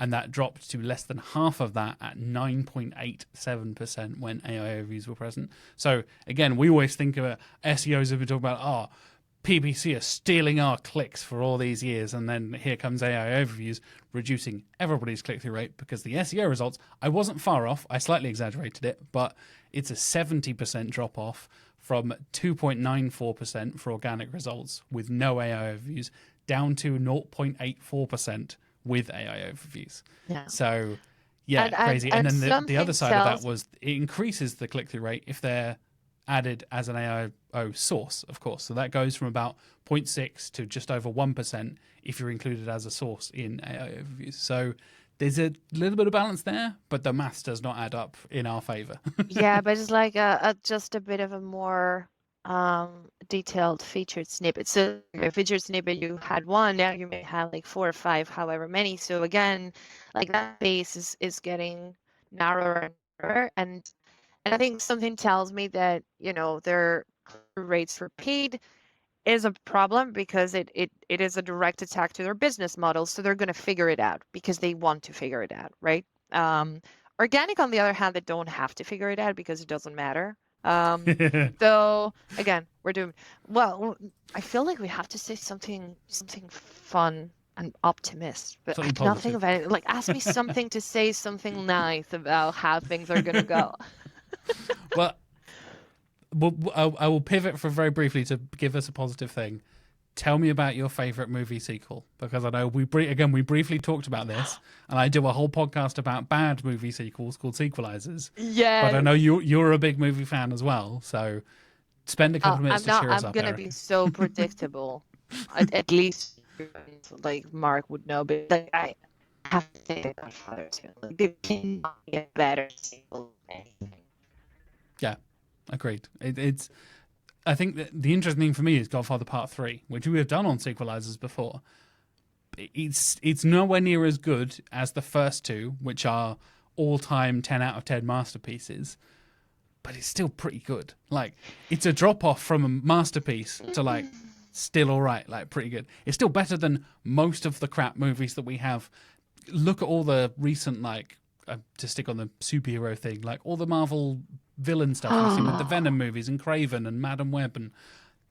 and that dropped to less than half of that at 9.87% when AI overviews were present. So again, we always think of SEOs have been talking about, PPC are stealing our clicks for all these years, and then here comes AI overviews reducing everybody's click-through rate, because the SEO results, I wasn't far off, I slightly exaggerated it, but it's a 70% drop-off from 2.94% for organic results with no AI overviews down to 0.84% with AI overviews. Yeah. So, yeah, crazy. And then the other side of that was it increases the click-through rate if they're added as an AIO source, of course. So that goes from about 0.6 to just over 1% if you're included as a source in AI overviews. So there's a little bit of balance there, but the maths does not add up in our favor. Yeah, but it's like just a bit of a more detailed featured snippet. So a featured snippet, you had one, now you may have like 4 or 5, however many. So again, like that base is getting narrower and narrower. And I think something tells me that, their rates for paid is a problem because it is a direct attack to their business model. So they're going to figure it out because they want to figure it out, right? Organic, on the other hand, they don't have to figure it out because it doesn't matter. So again, we're doing well. I feel like we have to say something fun and optimist, but Something I cannot think positive. of it. Like, ask me something to say something nice about how things are gonna go. Well, I will pivot for very briefly to give us a positive thing. Tell me about your favorite movie sequel, because I know we briefly talked about this, and I do a whole podcast about bad movie sequels called sequelizers. Yeah, But I know you're a big movie fan as well, so spend a couple of minutes to cheer us I'm up, gonna Eric. be so predictable. At least like Mark would know, but like I have to say The Godfather too. Like, they cannot get better sequel than anything. Yeah, agreed. It's. I think that the interesting thing for me is Godfather Part 3, which we have done on sequelizers before. It's nowhere near as good as the first two, which are all-time 10 out of 10 masterpieces, but it's still pretty good. Like, it's a drop-off from a masterpiece to, like, still all right, like, pretty good. It's still better than most of the crap movies that we have. Look at all the recent, like, to stick on the superhero thing, like all the Marvel villain stuff we've seen with the Venom movies and Craven and Madam Web, and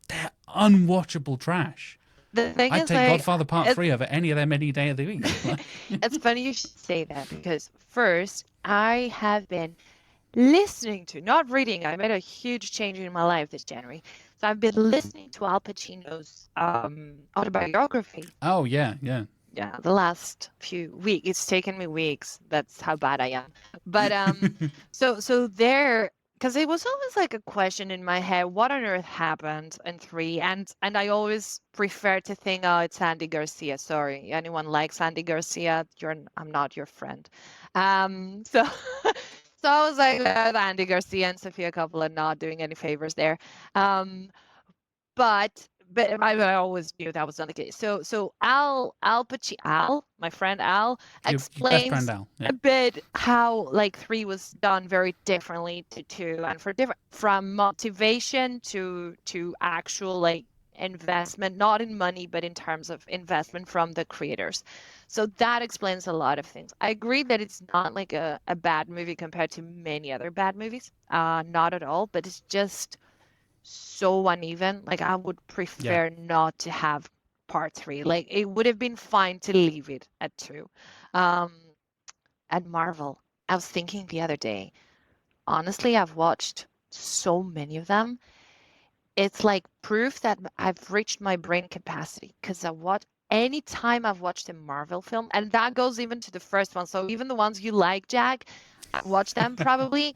they're unwatchable trash. The thing I'd is, take like, Godfather Part 3 over any of them any day of the week. it's funny you should say that because first I have been listening to, not reading. I made a huge change in my life this January. So I've been listening to Al Pacino's autobiography. Oh, yeah. Yeah, the last few weeks. It's taken me weeks. That's how bad I am. But so there, because it was always like a question in my head, what on earth happened in 3? And I always prefer to think, oh, it's Andy Garcia. Sorry, anyone likes Andy Garcia? I'm not your friend. So so I was like, Andy Garcia and Sofia Coppola not doing any favors there. But I always knew that was not the case. So Al, my friend Al, Your best friend explains Al. Yeah. a bit how like 3 was done very differently to 2, and for different, from motivation to actual like investment, not in money but in terms of investment from the creators. So that explains a lot of things. I agree that it's not like a bad movie compared to many other bad movies, not at all, but it's just so uneven. Like, I would prefer not to have part 3. Like, it would have been fine to leave it at 2. And Marvel, I was thinking the other day, honestly, I've watched so many of them. It's like proof that I've reached my brain capacity, because anytime I've watched a Marvel film, and that goes even to the first one. So even the ones you like, Jack, I watch them probably.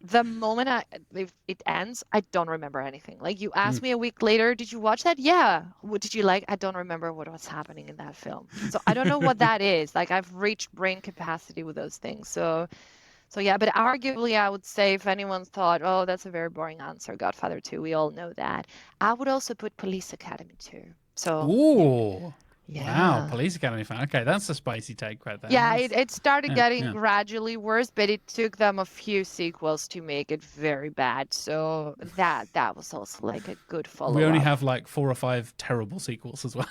The moment it ends, I don't remember anything. Like, you ask me a week later, did you watch that? Yeah. What did you like? I don't remember what was happening in that film. So I don't know what that is. Like, I've reached brain capacity with those things. So yeah, but arguably I would say, if anyone thought, oh, that's a very boring answer, Godfather 2, we all know that. I would also put Police Academy 2. So Ooh. Wow, Yeah. Police Academy fan. Okay, that's a spicy take right there. Yeah, That's, it started yeah, getting yeah. gradually worse, but it took them a few sequels to make it very bad. So that was also like a good We only follow-up. have like 4 or 5 terrible sequels as well.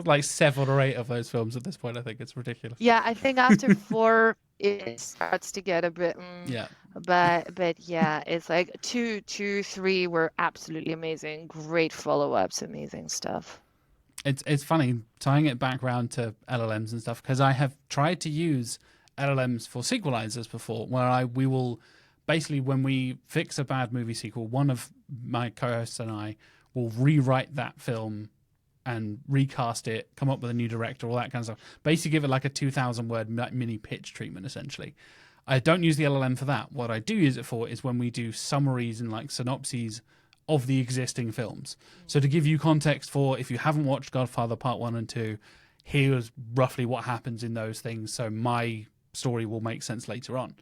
Like 7 or 8 of those films at this point. I think it's ridiculous. Yeah, I think after 4 it starts to get a bit Yeah. but yeah, it's like 2, 3 were absolutely amazing. Great follow-ups, amazing stuff. It's funny tying it back around to LLMs and stuff, because I have tried to use LLMs for sequelizers before, where we will basically, when we fix a bad movie sequel, one of my co-hosts and I will rewrite that film and recast it, come up with a new director, all that kind of stuff. Basically, give it like a 2,000 word mini pitch treatment. Essentially, I don't use the LLM for that. What I do use it for is when we do summaries and like synopses of the existing films. So to give you context for, if you haven't watched Godfather Part 1 and 2, here's roughly what happens in those things, so my story will make sense later on.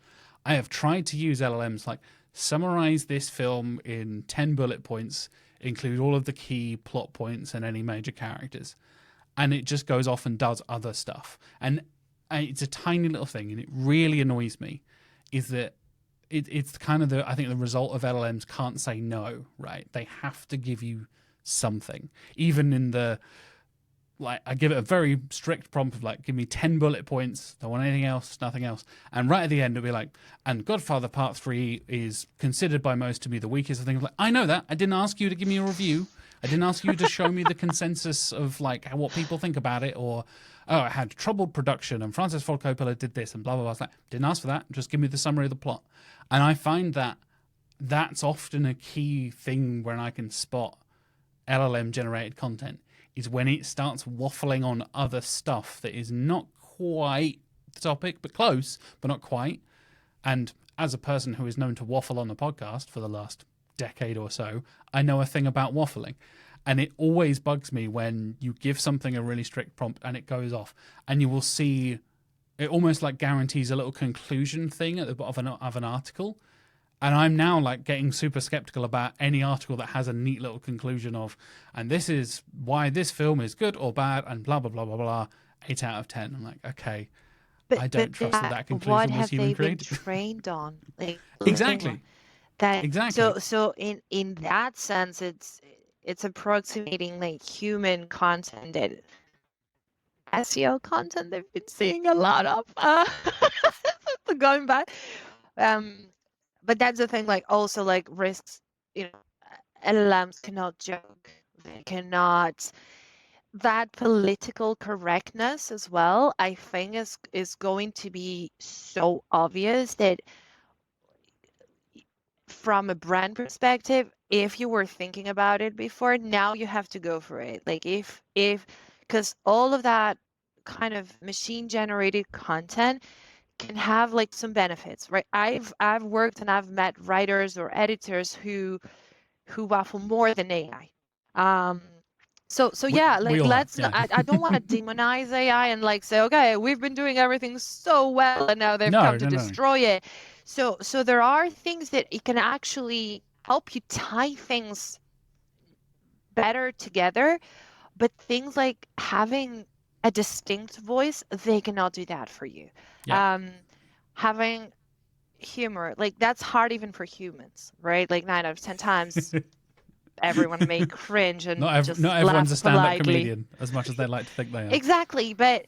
I have tried to use LLMs like summarize this film in 10 bullet points, include all of the key plot points and any major characters, and it just goes off and does other stuff. And it's a tiny little thing, and it really annoys me, is that it's kind of I think the result of LLMs can't say no, right? They have to give you something. Even in the, like, I give it a very strict prompt of like, give me 10 bullet points, don't want anything else, nothing else. And right at the end, it'll be like, and Godfather Part 3 is considered by most to be the weakest. I think, like, I know that. I didn't ask you to give me a review. I didn't ask you to show me the consensus of like what people think about it, or, oh, I had troubled production and Francis Ford Coppola did this and blah, blah, blah. I was like, didn't ask for that. Just give me the summary of the plot. And I find that that's often a key thing when I can spot LLM generated content, is when it starts waffling on other stuff that is not quite the topic, but close, but not quite. And as a person who is known to waffle on the podcast for the last decade or so, I know a thing about waffling. And it always bugs me when you give something a really strict prompt and it goes off, and you will see it almost like guarantees a little conclusion thing at the bottom of an article. And I'm now like getting super skeptical about any article that has a neat little conclusion of, and this is why this film is good or bad, and blah, blah, blah, blah, blah, 8 out of 10. I'm like, okay, I don't trust that conclusion What was have human they been created. trained on? Like, Exactly. that Exactly. so in that sense it's approximating like human content, that SEO content they've been seeing a lot of going back. But that's the thing, like also like risks, LLMs cannot joke. They cannot, that political correctness as well, I think is going to be so obvious that from a brand perspective, if you were thinking about it before, now you have to go for it. Like if because all of that kind of machine generated content can have like some benefits, right? I've worked and I've met writers or editors who waffle more than AI. So yeah, We like all have, let's not, yeah. I don't want to demonize AI and like say, okay, we've been doing everything so well and now they've No, come to no, no. destroy it. So there are things that it can actually help you tie things better together, but things like having a distinct voice, they cannot do that for you. Yeah. Having humor, like that's hard even for humans, right? Like 9 out of 10 times everyone may cringe and Not just everyone's laugh a stand-up politely. comedian as much as they like to think they are. Exactly, but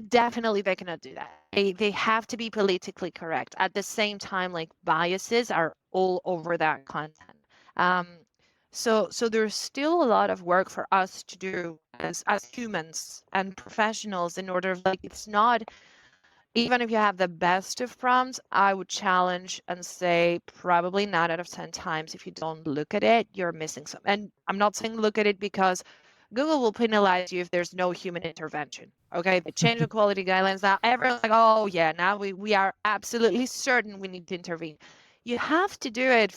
definitely they cannot do that. They have to be politically correct. At the same time, like biases are all over that content. So there's still a lot of work for us to do as humans and professionals in order of like, it's not, even if you have the best of prompts, I would challenge and say probably 9 out of 10 times, if you don't look at it, you're missing some. And I'm not saying look at it because Google will penalize you if there's no human intervention. Okay, they change the quality guidelines now. Everyone's like, oh yeah, now we are absolutely certain we need to intervene. You have to do it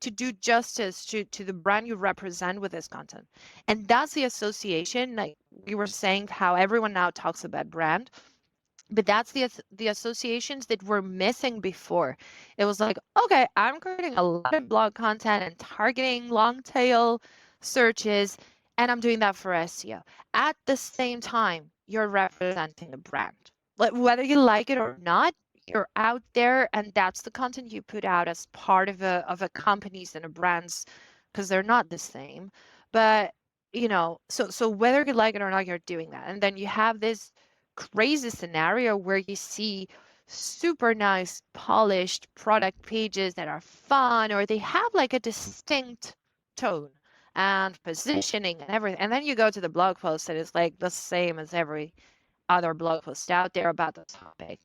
to do justice to the brand you represent with this content. And that's the association, like we were saying, how everyone now talks about brand. But that's the associations that were missing before. It was like, okay, I'm creating a lot of blog content and targeting long tail searches, And I'm doing that for SEO. At the same time, you're representing a brand. Whether you like it or not, you're out there, and that's the content you put out as part of a company's and a brand's, because they're not the same. But so whether you like it or not, you're doing that. And then you have this crazy scenario where you see super nice polished product pages that are fun, or they have like a distinct tone and positioning and everything. And then you go to the blog post and it's like the same as every other blog post out there about the topic.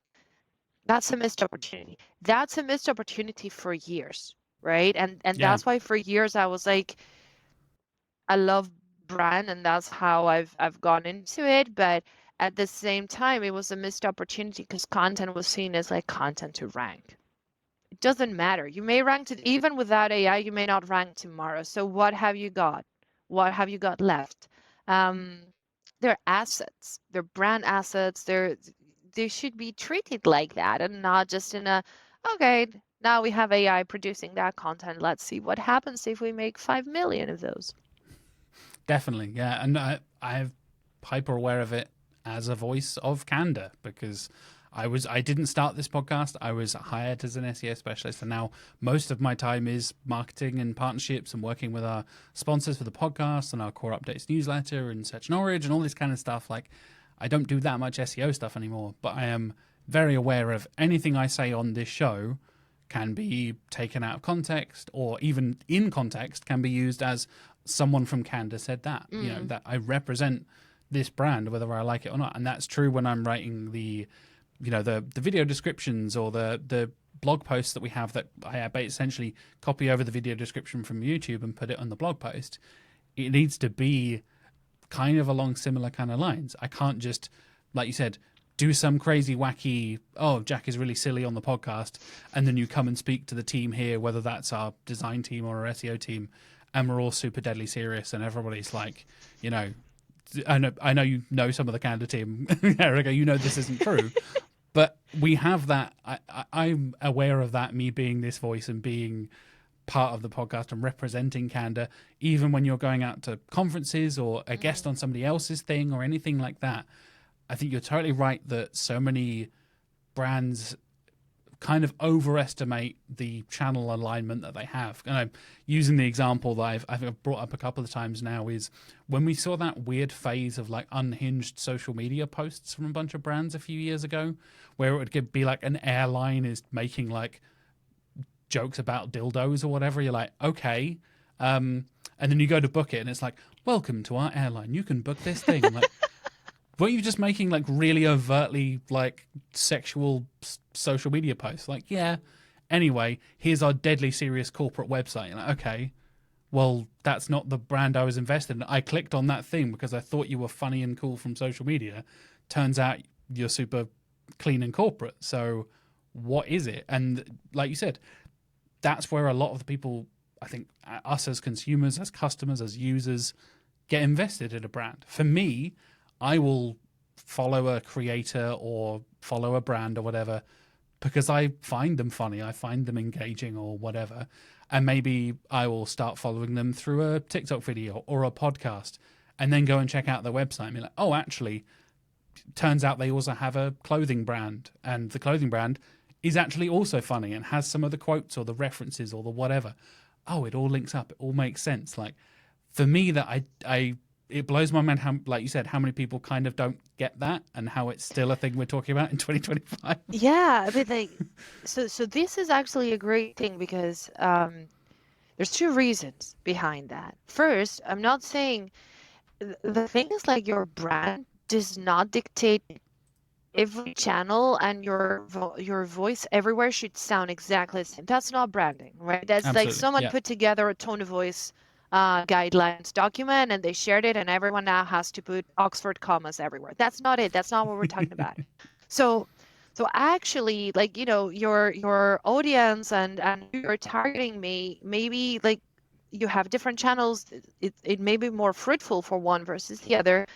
That's a missed opportunity. That's a missed opportunity for years, right? And Yeah. that's why for years I was like, I love brand, and that's how I've gone into it. But at the same time, it was a missed opportunity because content was seen as like content to rank. It doesn't matter. You may rank to, even without AI, you may not rank tomorrow. So what have you got? What have you got left? They're assets. They're brand assets. They should be treated like that and not just in a, okay, now we have AI producing that content. Let's see what happens if we make 5 million of those. Definitely, yeah, and I'm hyper aware of it as a voice of Candour, because I didn't start this podcast. I was hired as an SEO specialist, and now most of my time is marketing and partnerships and working with our sponsors for the podcast and our core updates newsletter and Search Norwich and all this kind of stuff. Like, I don't do that much SEO stuff anymore, but I am very aware of anything I say on this show can be taken out of context, or even in context can be used as someone from Candour said that. You know, that I represent this brand whether I like it or not. And that's true when I'm writing the video descriptions or the blog posts that we have, that I essentially copy over the video description from YouTube and put it on the blog post. It needs to be kind of along similar kind of lines. I can't just, like you said, do some crazy wacky, oh, Jack is really silly on the podcast, and then you come and speak to the team here, whether that's our design team or our SEO team, and we're all super deadly serious, and everybody's like, I know you know some of the Candour team, Erika, you know this isn't true, but we have that. I'm aware of that, me being this voice and being part of the podcast and representing Candour, even when you're going out to conferences or a guest on somebody else's thing or anything like that. I think you're totally right that so many brands kind of overestimate the channel alignment that they have. And I'm using the example that I've brought up a couple of times now, is when we saw that weird phase of like unhinged social media posts from a bunch of brands a few years ago, where it would be like an airline is making like jokes about dildos or whatever. You're like, okay. And then you go to book it and it's like, welcome to our airline. You can book this thing. I'm like, weren't you just making like really overtly like sexual social media posts? Like, yeah. Anyway, here's our deadly serious corporate website. You're like, okay, well, that's not the brand I was invested in. I clicked on that thing because I thought you were funny and cool from social media. Turns out you're super clean and corporate. So what is it? And like you said, that's where a lot of the people, I think, us as consumers, as customers, as users, get invested in a brand. For me, I will follow a creator or follow a brand or whatever because I find them funny, I find them engaging or whatever. And maybe I will start following them through a TikTok video or a podcast, and then go and check out their website and be like, oh, actually, turns out they also have a clothing brand, and the clothing brand is actually also funny and has some of the quotes or the references or the whatever. Oh, it all links up. It all makes sense. Like, for me, that it blows my mind how, like you said, how many people kind of don't get that, and how it's still a thing we're talking about in 2025. Yeah, I mean, like, so this is actually a great thing because there's two reasons behind that. First, I'm not saying the thing is like your brand does not dictate every channel, and your voice everywhere should sound exactly the same. That's not branding, right? That's like Absolutely. someone Yeah. put together a tone of voice guidelines document, and they shared it, and everyone now has to put Oxford commas everywhere. That's not it. That's not what we're talking about. So actually, like, your audience and who you're targeting maybe like you have different channels. It may be more fruitful for one versus the other,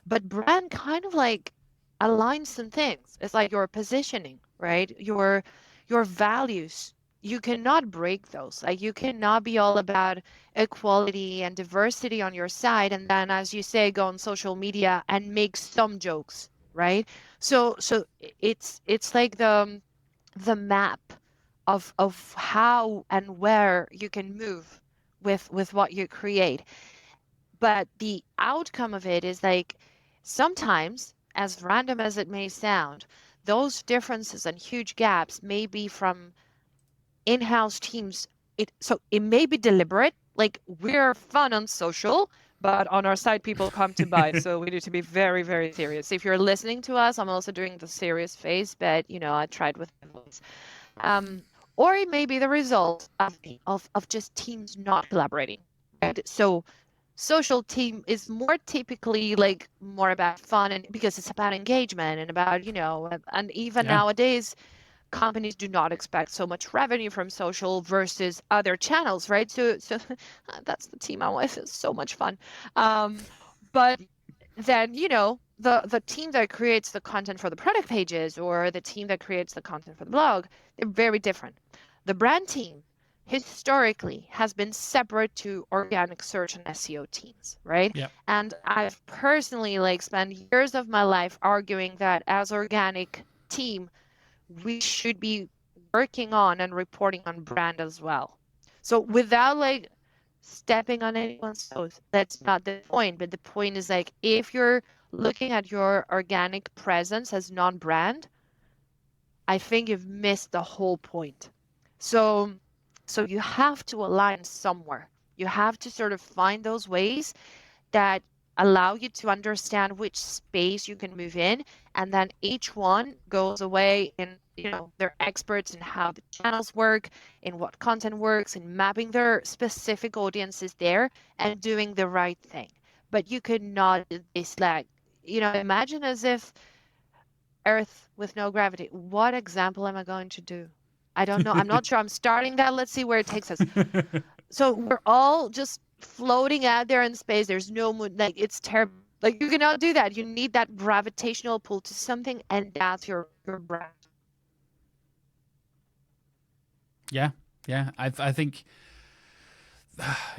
but brand kind of like aligns some things. It's like your positioning, right? Your values you cannot break those. Like, you cannot be all about equality and diversity on your side, and then, as you say, go on social media and make some jokes, right? So it's like the map of how and where you can move with what you create. But the outcome of it is like, sometimes, as random as it may sound, those differences and huge gaps may be from in-house teams. It may be deliberate, like, we're fun on social, but on our side people come to buy, so we need to be very, very serious. If you're listening to us, I'm also doing the serious face, but I tried with my voice. Or it may be the result of just teams not collaborating, right? So social team is more typically like more about fun, and because it's about engagement and about, and even Yeah. nowadays companies do not expect so much revenue from social versus other channels, right? So that's the team I'm with. It's so much fun. But then, the team that creates the content for the product pages, or the team that creates the content for the blog, they're very different. The brand team historically has been separate to organic search and SEO teams, right? Yeah. And I've personally spent years of my life arguing that as organic team, we should be working on and reporting on brand as well. So without stepping on anyone's toes, that's not the point. But the point is, if you're looking at your organic presence as non-brand, I think you've missed the whole point. So you have to align somewhere. You have to sort of find those ways that allow you to understand which space you can move in, and then each one goes away and they're experts in how the channels work, in what content works, in mapping their specific audiences there and doing the right thing. But you could not do this, imagine as if Earth with no gravity. What example am I going to do? I don't know. I'm not sure. I'm starting that. Let's see where it takes us. So we're all just floating out there in space. There's no moon. It's terrible. You cannot do that. You need that gravitational pull to something, and that's your brand. Yeah. I think,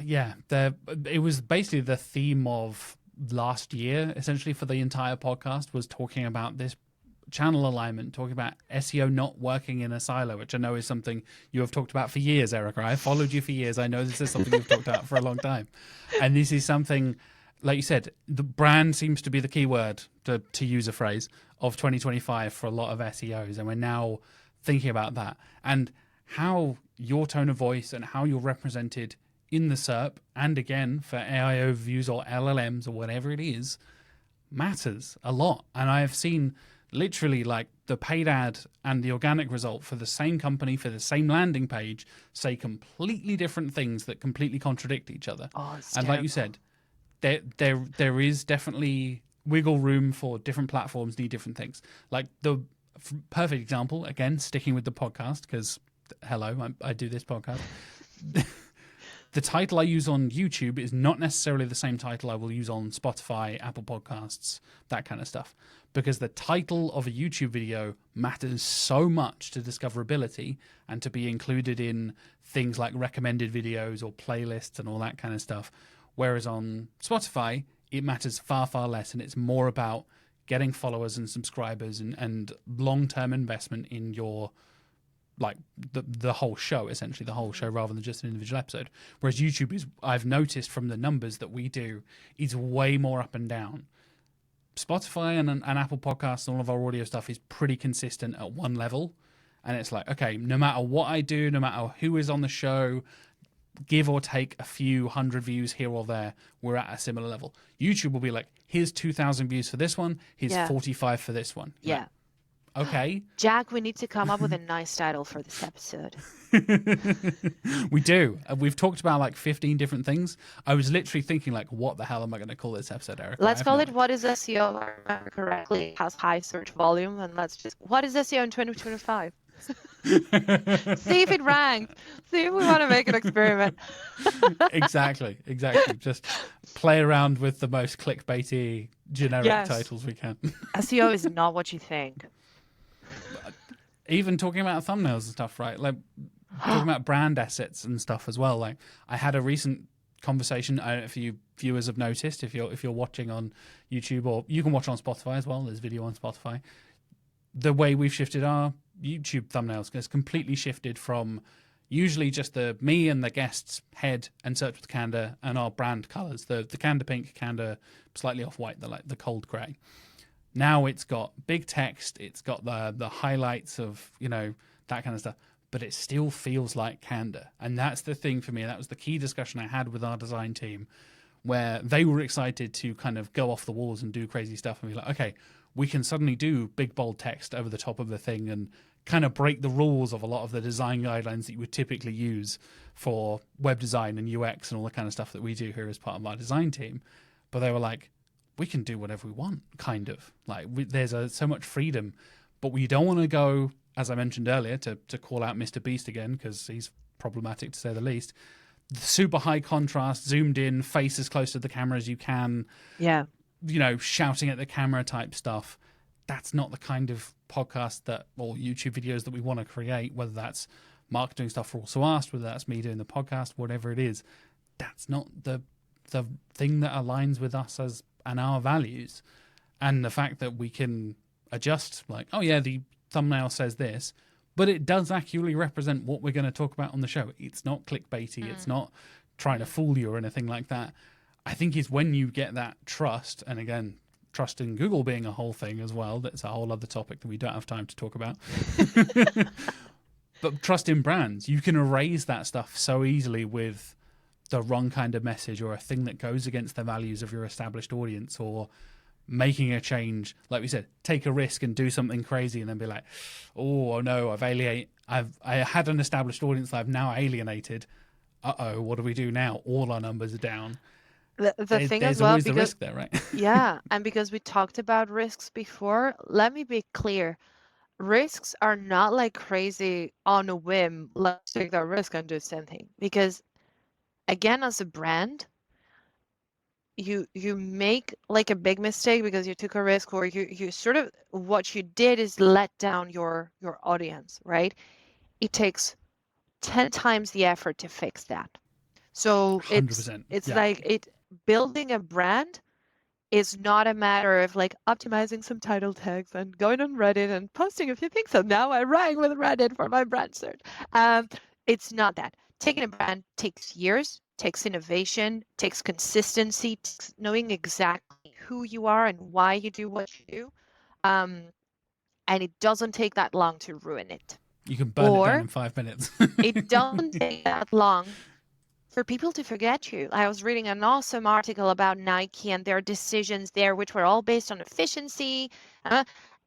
yeah, it was basically the theme of last year, essentially, for the entire podcast, was talking about this channel alignment, talking about SEO not working in a silo, which I know is something you have talked about for years, Erika. I followed you for years. I know this is something you've talked about for a long time. And this is something, like you said, the brand seems to be the key word, to use a phrase, of 2025 for a lot of SEOs. And we're now thinking about that. And how your tone of voice and how you're represented in the SERP, and again, for AI overviews or LLMs or whatever it is, matters a lot. And I have seen literally the paid ad and the organic result for the same company, for the same landing page, say completely different things that completely contradict each other. Oh, it's and terrible. Like you said, there is definitely wiggle room for different platforms need different things. Like the perfect example, again, sticking with the podcast, because hello, I do this podcast. The title I use on YouTube is not necessarily the same title I will use on Spotify, Apple Podcasts, that kind of stuff. Because the title of a YouTube video matters so much to discoverability and to be included in things like recommended videos or playlists and all that kind of stuff. Whereas on Spotify, it matters far, far less. And it's more about getting followers and subscribers and long-term investment in your the whole show, essentially the whole show, rather than just an individual episode. Whereas YouTube is, I've noticed from the numbers that we do, is way more up and down. Spotify and Apple Podcasts and all of our audio stuff is pretty consistent at one level. And it's like, okay, no matter what I do, no matter who is on the show, give or take a few hundred views here or there, we're at a similar level. YouTube will be like, here's 2,000 views for this one, here's 45 for this one. Yeah. Like, okay. Jack, we need to come up with a nice title for this episode. We do. We've talked about 15 different things. I was literally thinking what the hell am I going to call this episode, Erika? Let's call it What is SEO, if I remember correctly. It has high search volume, and let's just, what is SEO in 2025? See if it ranks. See if we want to make an experiment. Exactly. Just play around with the most clickbaity generic titles we can. SEO is not what you think. Even talking about thumbnails and stuff, right? talking about brand assets and stuff as well. Like I had a recent conversation. I don't know if you viewers have noticed, if you're watching on YouTube, or you can watch on Spotify as well. There's video on Spotify. The way we've shifted our YouTube thumbnails has completely shifted from usually just me and the guest's head and Search With Candour and our brand colours, the Candour pink, Candour slightly off white, the cold grey. Now it's got big text, it's got the highlights of, that kind of stuff, but it still feels like Candour. And that's the thing for me. That was the key discussion I had with our design team, where they were excited to kind of go off the walls and do crazy stuff and be like, okay, we can suddenly do big bold text over the top of the thing and kind of break the rules of a lot of the design guidelines that you would typically use for web design and UX and all the kind of stuff that we do here as part of our design team. But they were like, we can do whatever we want, kind of. Like there's so much freedom, but we don't want to go, as I mentioned earlier, to call out Mr. Beast again, because he's problematic to say the least. Super high contrast, zoomed in, face as close to the camera as you can. Yeah. Shouting at the camera type stuff. That's not the kind of podcast or YouTube videos that we want to create, whether that's Mark doing stuff for Also Asked, whether that's me doing the podcast, whatever it is. That's not the thing that aligns with us and our values. And the fact that we can adjust, like, oh yeah, the thumbnail says this, but it does accurately represent what we're going to talk about on the show. It's not clickbaity. It's not trying to fool you or anything like that. I think is when you get that trust, and again, trust in Google being a whole thing as well. That's a whole other topic that we don't have time to talk about. But trust in brands. You can erase that stuff so easily with the wrong kind of message or a thing that goes against the values of your established audience, or making a change, like we said, take a risk and do something crazy and then be like, oh no, I had an established audience that I've now alienated. What do we do now? All our numbers are down. The thing there's as well, always the because risk there, right? yeah, and because we talked about risks before, let me be clear. Risks are not like crazy on a whim. Let's take that risk and do something. Because again, as a brand, you make like a big mistake because you took a risk, or you sort of, what you did is let down your audience, right? It takes 10 times the effort to fix that. So 100%. it's Yeah. like building a brand is not a matter of like optimizing some title tags and going on Reddit and posting a few things. So now I rank with Reddit for my brand search. It's not that. Taking a brand takes years, takes innovation, takes consistency, takes knowing exactly who you are and why you do what you do. And it doesn't take that long to ruin it. You can burn it down in 5 minutes. It doesn't take that long for people to forget you. I was reading an awesome article about Nike and their decisions there, which were all based on efficiency. And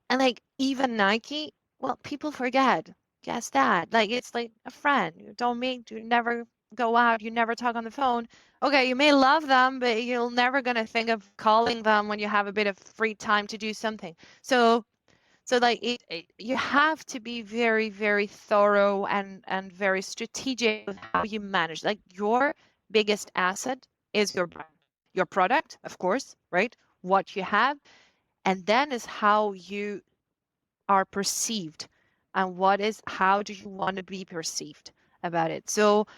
like even Nike, well, people forget. Guess that. Like it's like a friend. You never go out, you never talk on the phone. Okay, you may love them, but you're never gonna think of calling them when you have a bit of free time to do something. So like you have to be very, very thorough and very strategic with how you manage. Like your biggest asset is your brand, your product, of course, right? What you have, and then is how you are perceived, and how do you want to be perceived about it. So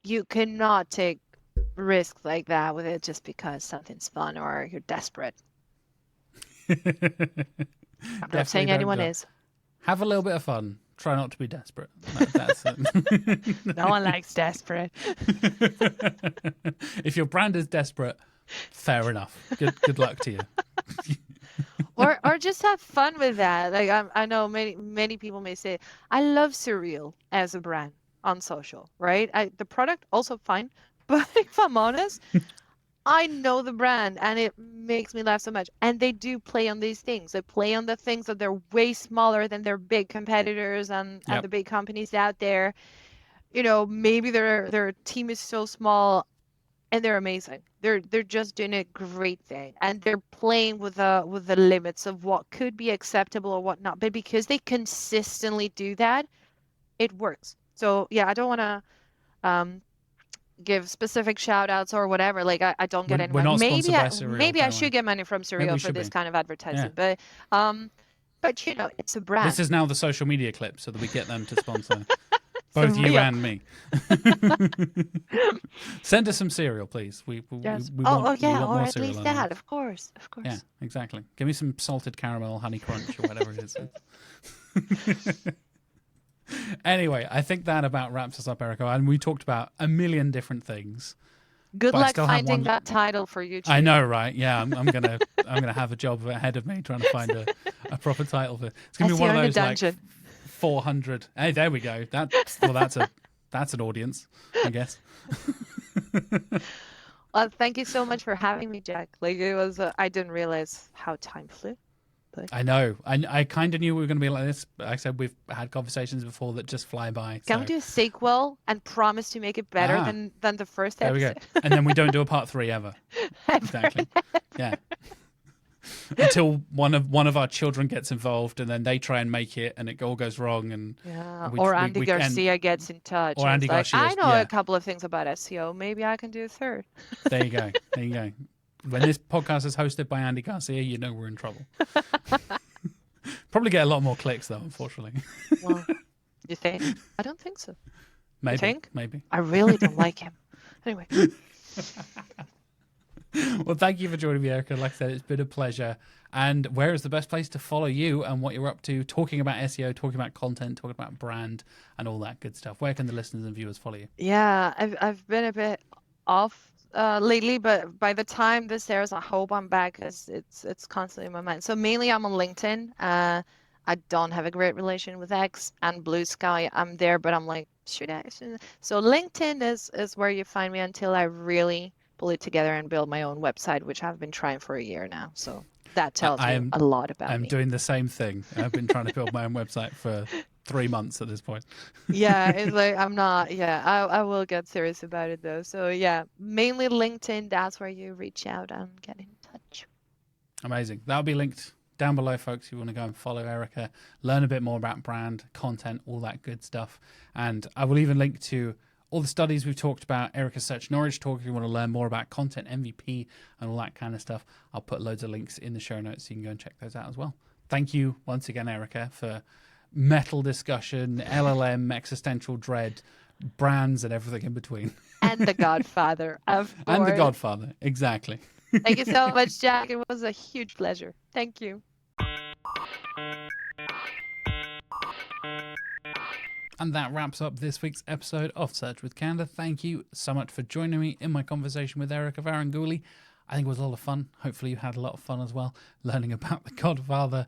you cannot take risks like that with it just because something's fun or you're desperate. I'm not saying anyone is. Have a little bit of fun. Try not to be desperate. No one likes desperate. If your brand is desperate, fair enough. Good luck to you. or just have fun with that. Like I know many people may say, I love Surreal as a brand on social, right? The product also fine, but if I'm honest, I know the brand and it makes me laugh so much. And they do play on these things. They play on the things that they're way smaller than their big competitors and the big companies out there. Maybe their team is so small and they're amazing. They're just doing a great thing. And they're playing with the limits of what could be acceptable or what not. But because they consistently do that, it works. So yeah, I don't want to give specific shout outs or whatever. Like I don't get any money. Maybe I should get money from Surreal for this kind of advertising. Yeah. But it's a brand. This is now the social media clip so that we get them to sponsor. Both you real- and me. Send us some cereal, please. Yes. We oh, want, oh yeah, we want or more at cereal least on our that, lives. of course, of course. Yeah, exactly. Give me some salted caramel, honey crunch, or whatever it is. Anyway, I think that about wraps us up, Erika. And we talked about a million different things. Good But I luck still have finding one- that title for YouTube. I know, right? Yeah, I'm gonna have a job ahead of me trying to find a proper title for. It's gonna be one of SEO in a those like dungeon. 400. Hey, there we go. That's an audience, I guess. Well, thank you so much for having me, Jack. Like it was, I didn't realize how time flew. I know. I kind of knew we were going to be like this, but like I said, we've had conversations before that just fly by. Can So we do a sequel and promise to make it better than the first there we go. episode? And then we don't do a part 3 ever. Exactly. Yeah. Until one of our children gets involved, and then they try and make it, and it all goes wrong. And Yeah. we- Or we- Andy we- Garcia gets in touch. or and Andy it's like, Garcia's- I know yeah. a couple of things about SEO. Maybe I can do a third. There you go. There you go. When this podcast is hosted by Andy Garcia, you know we're in trouble. Probably get a lot more clicks though, unfortunately. Well, you think? I don't think so. Maybe. think? Maybe. I really don't like him. Anyway, Well, thank you for joining me, Erika. Like I said, it's been a pleasure. And where is the best place to follow you and what you're up to, talking about SEO, talking about content, talking about brand, and all that good stuff? Where can the listeners and viewers follow you? yeah, I've been a bit off lately, but by the time this airs, I hope I'm back because it's constantly in my mind. So mainly I'm on LinkedIn. I don't have a great relation with X and Blue Sky. I'm there, but I'm like, should I? So LinkedIn is where you find me until I really pull it together and build my own website, which I've been trying for a year now. So that tells you a lot about I'm me. doing the same thing. I've been trying to build my own website for 3 months at this point. Yeah, it's like I'm not. Yeah, I will get serious about it though. So yeah, mainly LinkedIn. That's where you reach out and get in touch. Amazing. That'll be linked down below, folks. If you want to go and follow Erika, learn a bit more about brand, content, all that good stuff. And I will even link to all the studies we've talked about, Erika's Search Knowledge Talk, if you want to learn more about content, MVP, and all that kind of stuff. I'll put loads of links in the show notes so you can go and check those out as well. Thank you once again, Erika, for metal discussion, LLM, existential dread, brands, and everything in between. And The Godfather, of course. And The Godfather, exactly. Thank you so much, Jack. It was a huge pleasure. Thank you. And that wraps up this week's episode of Search with Candour. Thank you so much for joining me in my conversation with Erika Varangouli. I think it was a lot of fun. Hopefully you had a lot of fun as well, learning about The Godfather,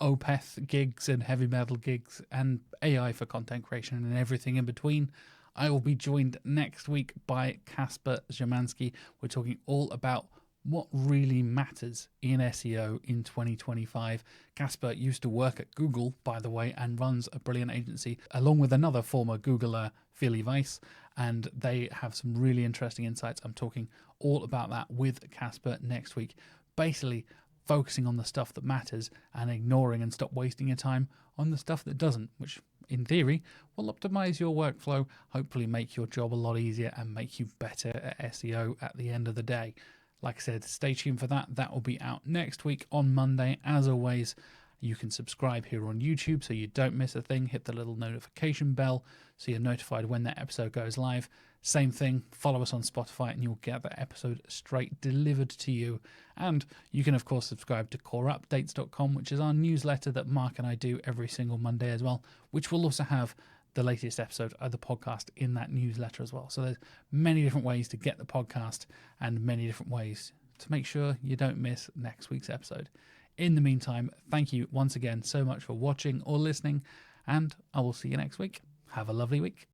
Opeth gigs and heavy metal gigs, and AI for content creation and everything in between. I will be joined next week by Kasper Ziemanski. We're talking all about what really matters in SEO in 2025. Kasper used to work at Google, by the way, and runs a brilliant agency along with another former Googler, Philly Weiss, and they have some really interesting insights. I'm talking all about that with Kasper next week. Basically, focusing on the stuff that matters and ignoring and stop wasting your time on the stuff that doesn't, which in theory will optimize your workflow, hopefully make your job a lot easier and make you better at SEO at the end of the day. Like I said, stay tuned for that. That will be out next week on Monday. As always, you can subscribe here on YouTube so you don't miss a thing. Hit the little notification bell so you're notified when that episode goes live. Same thing, follow us on Spotify and you'll get that episode straight delivered to you. And you can, of course, subscribe to coreupdates.com, which is our newsletter that Mark and I do every single Monday as well, which will also have the latest episode of the podcast in that newsletter as well. So there's many different ways to get the podcast and many different ways to make sure you don't miss next week's episode. In the meantime, thank you once again so much for watching or listening, and I will see you next week. Have a lovely week.